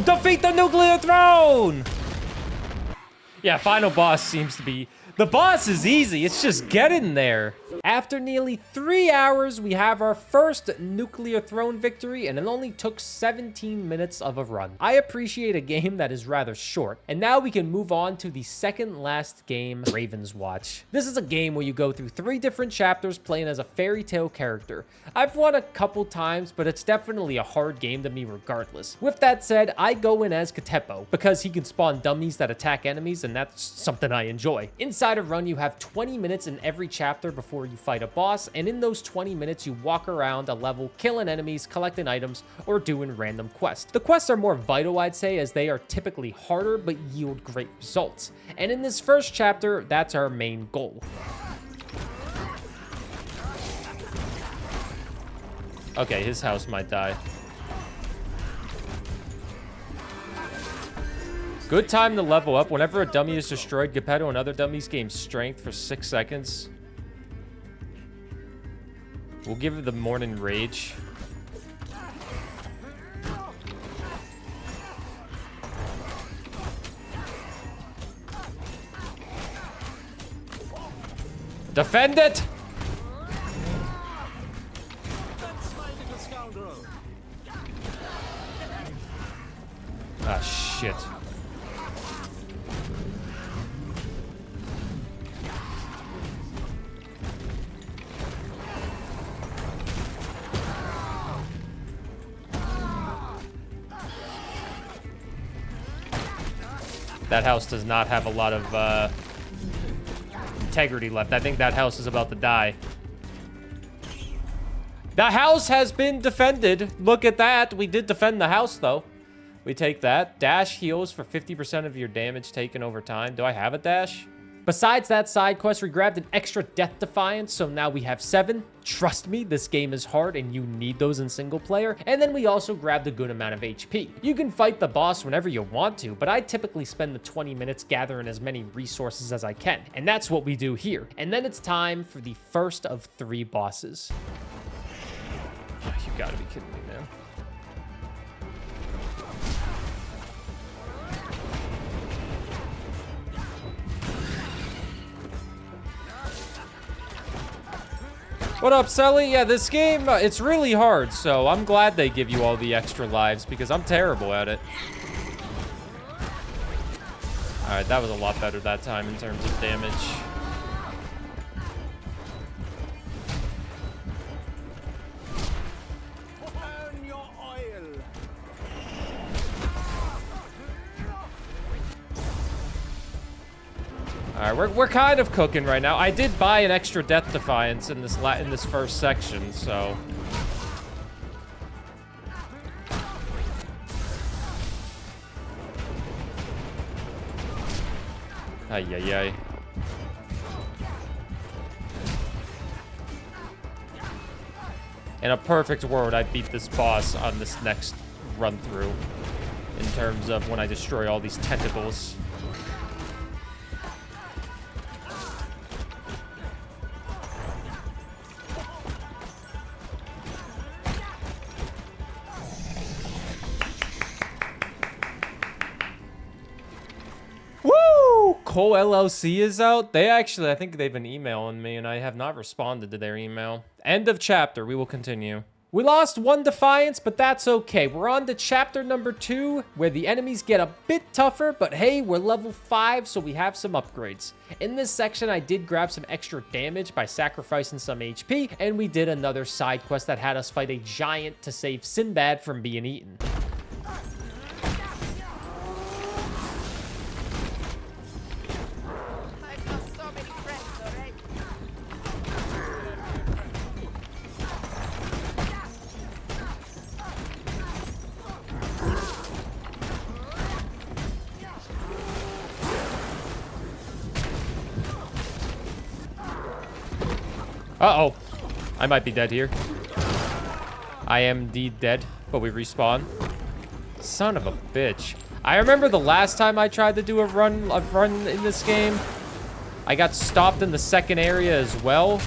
Speaker 1: Defeat the nuclear throne! Yeah, final boss seems to be... The boss is easy, it's just getting there. After nearly 3 hours, we have our first nuclear throne victory, and it only took 17 minutes of a run. I appreciate a game that is rather short, and now we can move on to the second last game, Ravenswatch. This is a game where you go through 3 different chapters playing as a fairy tale character. I've won a couple times, but it's definitely a hard game to me regardless. With that said, I go in as Katepo, because he can spawn dummies that attack enemies, and that's something I enjoy. Inside a run, you have 20 minutes in every chapter before you fight a boss, and in those 20 minutes, you walk around a level, killing enemies, collecting items, or doing random quests. The quests are more vital, I'd say, as they are typically harder, but yield great results. And in this first chapter, that's our main goal. Okay, his house might die. Good time to level up. Whenever a dummy is destroyed, Geppetto and other dummies gain strength for 6 seconds. We'll give it the Morning Rage. Defend it! Ah, shit. That house does not have a lot of integrity left. I think that house is about to die. The house has been defended. Look at that. We did defend the house, though. We take that. Dash heals for 50% of your damage taken over time. Do I have a dash? Besides that side quest, we grabbed an extra Death Defiance, so now we have 7. Trust me, this game is hard and you need those in single player. And then we also grabbed a good amount of HP. You can fight the boss whenever you want to, but I typically spend the 20 minutes gathering as many resources as I can. And that's what we do here. And then it's time for the first of 3 bosses. You gotta be kidding me, man. What up, Sully? Yeah, this game, it's really hard, so I'm glad they give you all the extra lives because I'm terrible at it. All right, that was a lot better that time in terms of damage. All right, we're kind of cooking right now. I did buy an extra Death Defiance in this first section, so. Ay, ay, ay. In a perfect world, I beat this boss on this next run through in terms of when I destroy all these tentacles. Cole LLC is out. They actually, I think they've been emailing me and I have not responded to their email. End of chapter. We will continue. We lost one Defiance, but that's okay. We're on to chapter number 2, where the enemies get a bit tougher, but hey, we're level 5, so we have some upgrades. In this section, I did grab some extra damage by sacrificing some HP, and we did another side quest that had us fight a giant to save Sinbad from being eaten. Uh-oh. I might be dead here. I am indeed dead, but we respawn. Son of a bitch. I remember the last time I tried to do a run in this game. I got stopped in the second area as well.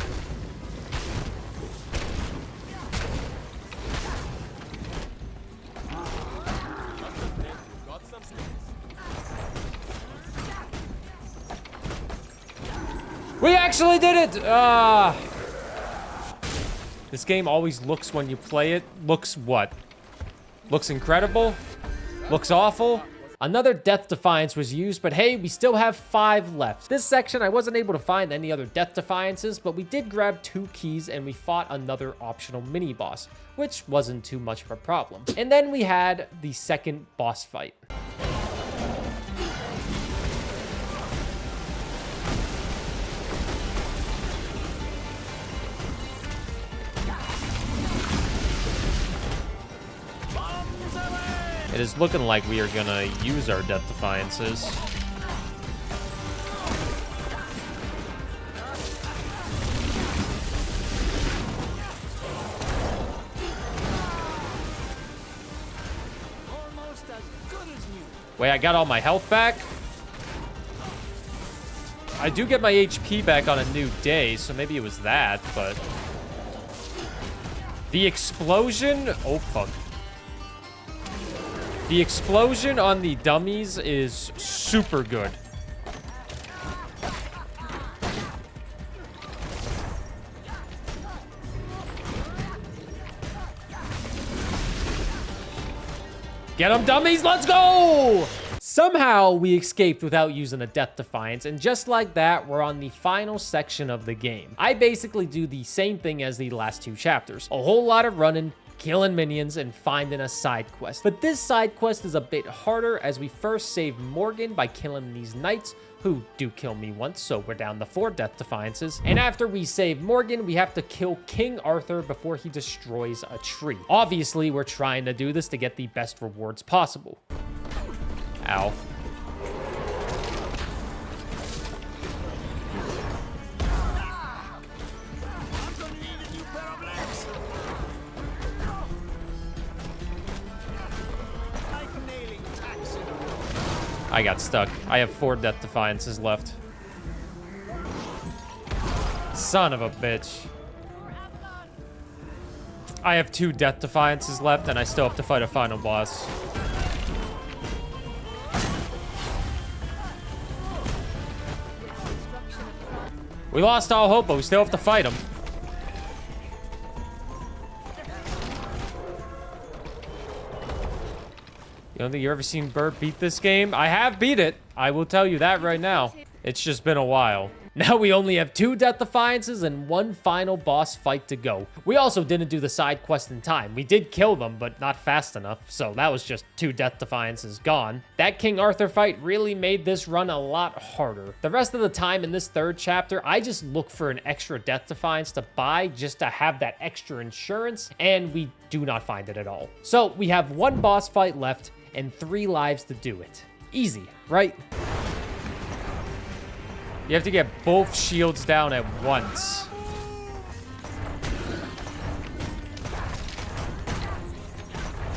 Speaker 1: We actually did it! This game always looks, when you play it, looks what? Looks incredible? Looks awful? Another Death Defiance was used, but hey, we still have 5 left. This section, I wasn't able to find any other Death Defiances, but we did grab 2 keys and we fought another optional mini-boss, which wasn't too much of a problem. And then we had the second boss fight. It is looking like we are gonna use our Death Defiances. Wait, I got all my health back? I do get my HP back on a new day, so maybe it was that, but... The explosion? Oh, fuck. The explosion on the dummies is super good. Get them, dummies, let's go! Somehow we escaped without using a Death Defiance, and just like that, we're on the final section of the game. I basically do the same thing as the last 2 chapters. A whole lot of running, killing minions, and finding a side quest. But this side quest is a bit harder, as we first save Morgan by killing these knights, who do kill me once, so we're down to 4 Death Defiances. And after we save Morgan, we have to kill King Arthur before he destroys a tree. Obviously, we're trying to do this to get the best rewards possible. Ow. I got stuck. I have 4 Death Defiances left. Son of a bitch. I have 2 Death Defiances left, and I still have to fight a final boss. We lost all hope, but we still have to fight him. You don't think you've ever seen Burr beat this game? I have beat it. I will tell you that right now. It's just been a while. Now we only have 2 Death Defiances and 1 final boss fight to go. We also didn't do the side quest in time. We did kill them, but not fast enough, so that was just 2 Death Defiances gone. That King Arthur fight really made this run a lot harder. The rest of the time in this 3rd chapter, I just look for an extra Death Defiance to buy just to have that extra insurance, and we do not find it at all. So we have 1 boss fight left and 3 lives to do it. Easy, right? You have to get both shields down at once.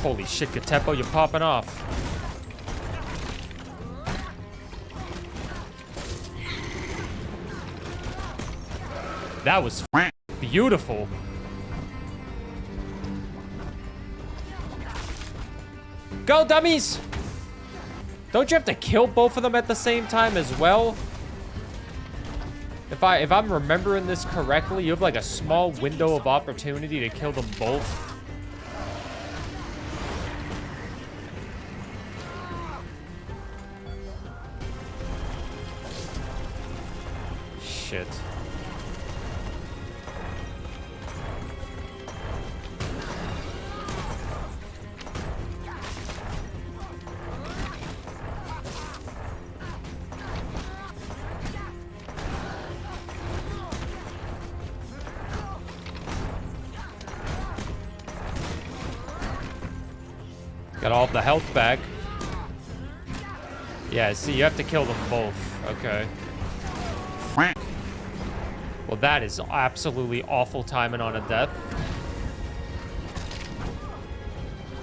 Speaker 1: Holy shit, Katepo, you're popping off. That was beautiful. Go, dummies! Don't you have to kill both of them at the same time as well? If I'm remembering this correctly, you have like a small window of opportunity to kill them both. Shit. Got all of the health back. Yeah, see, you have to kill them both. Okay. Well, that is absolutely awful timing on a death.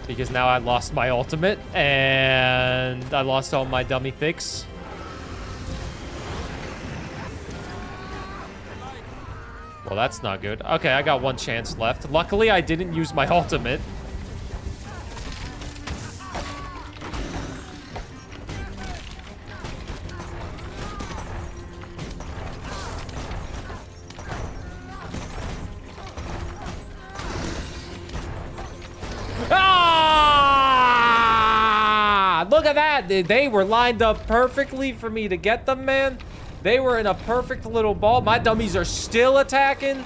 Speaker 1: Because now I lost my ultimate, and I lost all my dummy fix. Well, that's not good. Okay, I got one chance left. Luckily, I didn't use my ultimate. Look at that. They were lined up perfectly for me to get them, man. They were in a perfect little ball. My dummies are still attacking.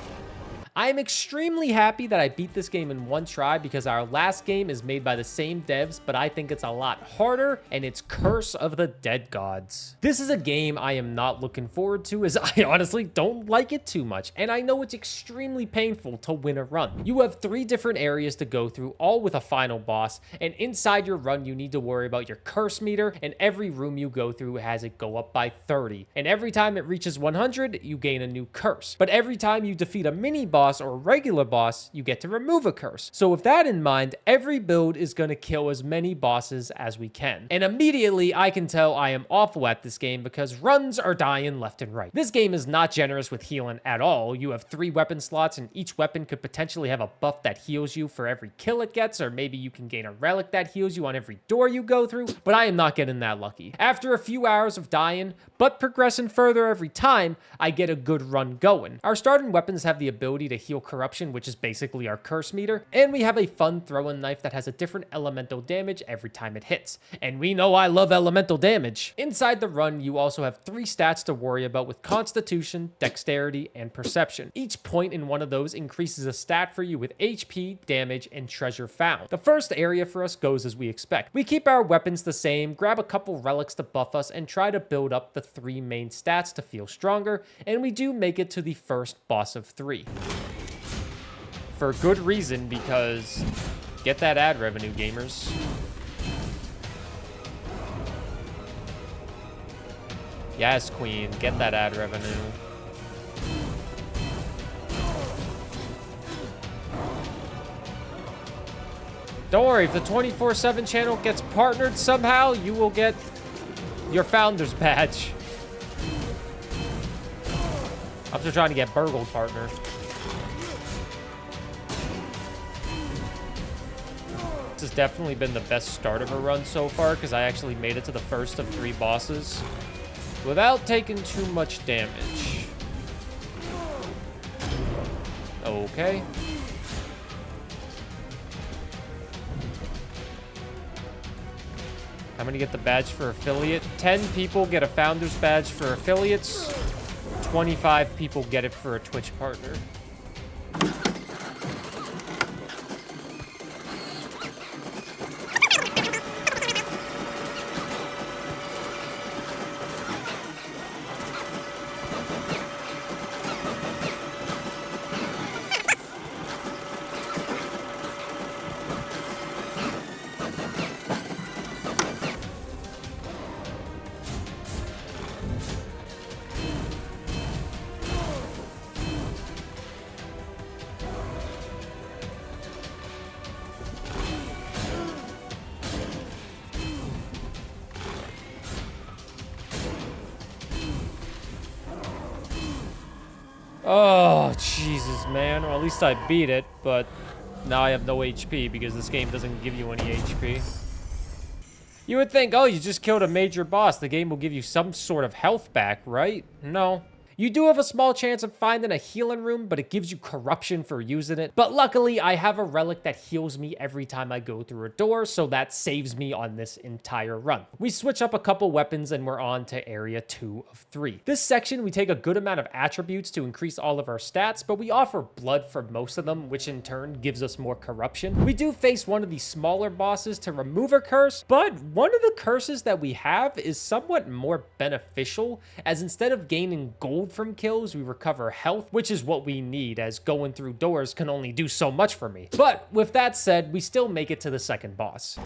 Speaker 1: I am extremely happy that I beat this game in one try because our last game is made by the same devs, but I think it's a lot harder, and it's Curse of the Dead Gods. This is a game I am not looking forward to, as I honestly don't like it too much, and I know it's extremely painful to win a run. You have 3 different areas to go through, all with a final boss, and inside your run, you need to worry about your curse meter, and every room you go through has it go up by 30. And every time it reaches 100, you gain a new curse. But every time you defeat a mini boss or a regular boss, you get to remove a curse. So with that in mind, every build is going to kill as many bosses as we can. And immediately I can tell I am awful at this game because runs are dying left and right. This game is not generous with healing at all. You have 3 weapon slots, and each weapon could potentially have a buff that heals you for every kill it gets, or maybe you can gain a relic that heals you on every door you go through, but I am not getting that lucky. After a few hours of dying, but progressing further every time, I get a good run going. Our starting weapons have the ability to heal corruption, which is basically our curse meter, and we have a fun throwing knife that has a different elemental damage every time it hits. And we know I love elemental damage. Inside the run, you also have 3 stats to worry about with Constitution, Dexterity, and Perception. Each point in one of those increases a stat for you with HP, damage, and treasure found. The first area for us goes as we expect. We keep our weapons the same, grab a couple relics to buff us, and try to build up the 3 main stats to feel stronger, and we do make it to the first boss of 3. For good reason, because get that ad revenue, gamers. Yes, queen, get that ad revenue. Don't worry, if the 24/7 channel gets partnered somehow, you will get your founder's badge. I'm still trying to get Burgle partner. This has definitely been the best start of a run so far because I actually made it to the first of 3 bosses without taking too much damage. Okay. I'm gonna get the badge for affiliate. 10 people get a founder's badge for affiliates. 25 people get it for a Twitch partner. Oh, Jesus, man. Well, at least I beat it, but now I have no HP because this game doesn't give you any HP. You would think, oh, you just killed a major boss. The game will give you some sort of health back, right? No. You do have a small chance of finding a healing room, but it gives you corruption for using it. But luckily, I have a relic that heals me every time I go through a door, so that saves me on this entire run. We switch up a couple weapons and we're on to area 2 of 3. This section, we take a good amount of attributes to increase all of our stats, but we offer blood for most of them, which in turn gives us more corruption. We do face one of the smaller bosses to remove a curse, but one of the curses that we have is somewhat more beneficial, as instead of gaining gold from kills, we recover health, which is what we need, as going through doors can only do so much for me. But with that said, we still make it to the second boss.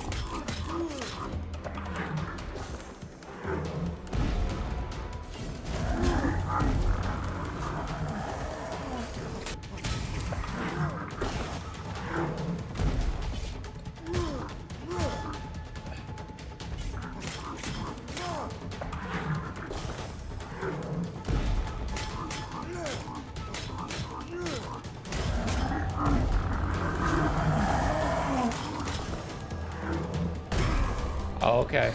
Speaker 1: Oh, okay.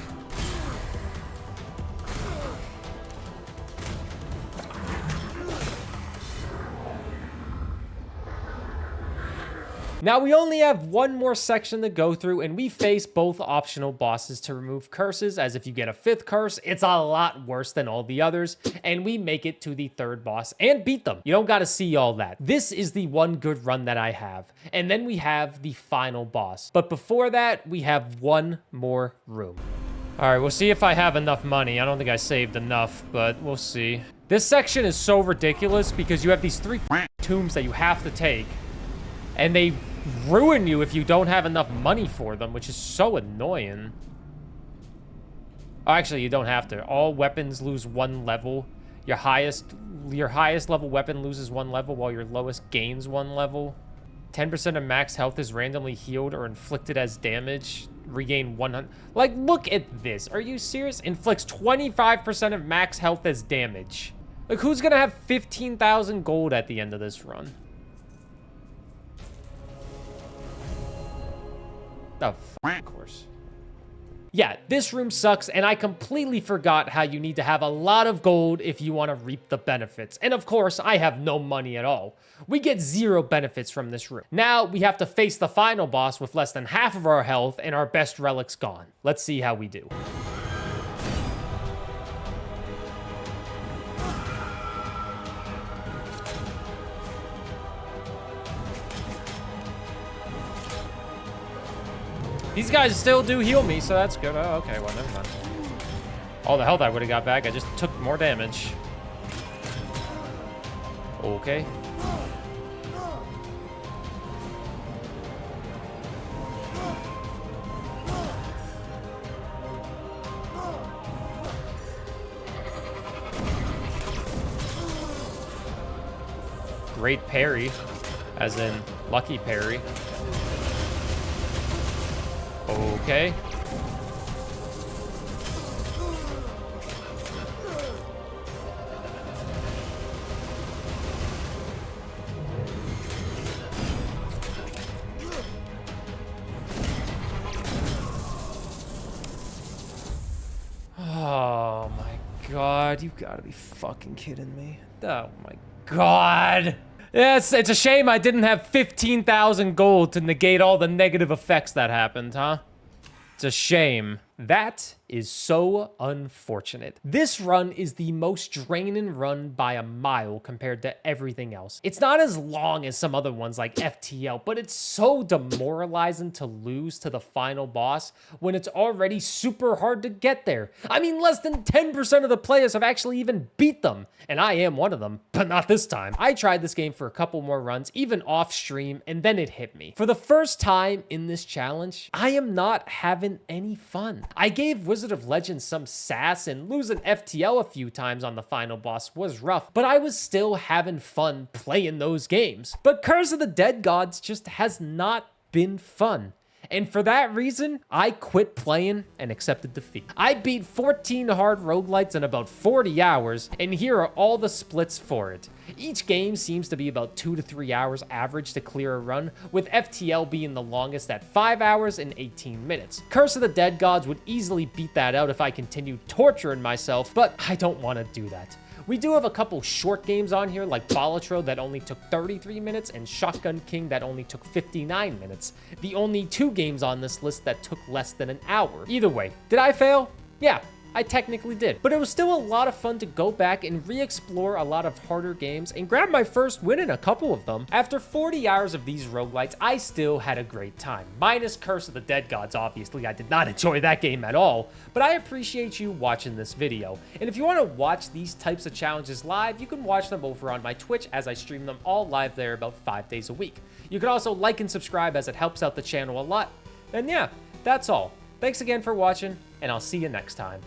Speaker 1: Now we only have one more section to go through, and we face both optional bosses to remove curses, as if you get a 5th curse, it's a lot worse than all the others, and we make it to the 3rd boss and beat them. You don't gotta see all that. This is the one good run that I have. And then we have the final boss. But before that, we have one more room. All right, we'll see if I have enough money. I don't think I saved enough, but we'll see. This section is so ridiculous because you have these 3 tombs that you have to take, and they ruin you if you don't have enough money for them, which is so annoying. Oh, actually, you don't have to. All weapons lose 1 level. Your highest level weapon loses 1 level, while your lowest gains 1 level. 10% of max health is randomly healed or inflicted as damage. Regain 100. Like, look at this. Are you serious? Inflicts 25% of max health as damage. Like, who's gonna have 15,000 gold at the end of this run? Oh, of course. Yeah, this room sucks, and I completely forgot how you need to have a lot of gold if you want to reap the benefits. And of course, I have no money at all. We get 0 benefits from this room. Now, we have to face the final boss with less than half of our health and our best relics gone. Let's see how we do. These guys still do heal me, so that's good. Oh, okay, well, never mind. All the health I would have got back, I just took more damage. Okay. Great parry, as in lucky parry. Okay. Oh my god, you gotta be fucking kidding me. Oh my god. Yes, it's a shame I didn't have 15,000 gold to negate all the negative effects that happened, huh? It's a shame. That is so unfortunate. This run is the most draining run by a mile compared to everything else. It's not as long as some other ones like FTL, but it's so demoralizing to lose to the final boss when it's already super hard to get there. I mean, less than 10% of the players have actually even beat them, and I am one of them, but not this time. I tried this game for a couple more runs, even off stream, and then it hit me. For the first time in this challenge, I am not having any fun. I gave Wizard of Legend some sass, and losing FTL a few times on the final boss was rough, but I was still having fun playing those games. But Curse of the Dead Gods just has not been fun. And for that reason, I quit playing and accepted defeat. I beat 14 hard roguelites in about 40 hours, and here are all the splits for it. Each game seems to be about 2 to 3 hours average to clear a run, with FTL being the longest at 5 hours and 18 minutes. Curse of the Dead Gods would easily beat that out if I continued torturing myself, but I don't want to do that. We do have a couple short games on here like Balatro that only took 33 minutes and Shotgun King that only took 59 minutes. The only 2 games on this list that took less than an hour. Either way, did I fail? Yeah, I technically did, but it was still a lot of fun to go back and re-explore a lot of harder games and grab my first win in a couple of them. After 40 hours of these roguelites, I still had a great time. Minus Curse of the Dead Gods, obviously. I did not enjoy that game at all, but I appreciate you watching this video. And if you want to watch these types of challenges live, you can watch them over on my Twitch as I stream them all live there about 5 days a week. You can also like and subscribe as it helps out the channel a lot. And yeah, that's all. Thanks again for watching, and I'll see you next time.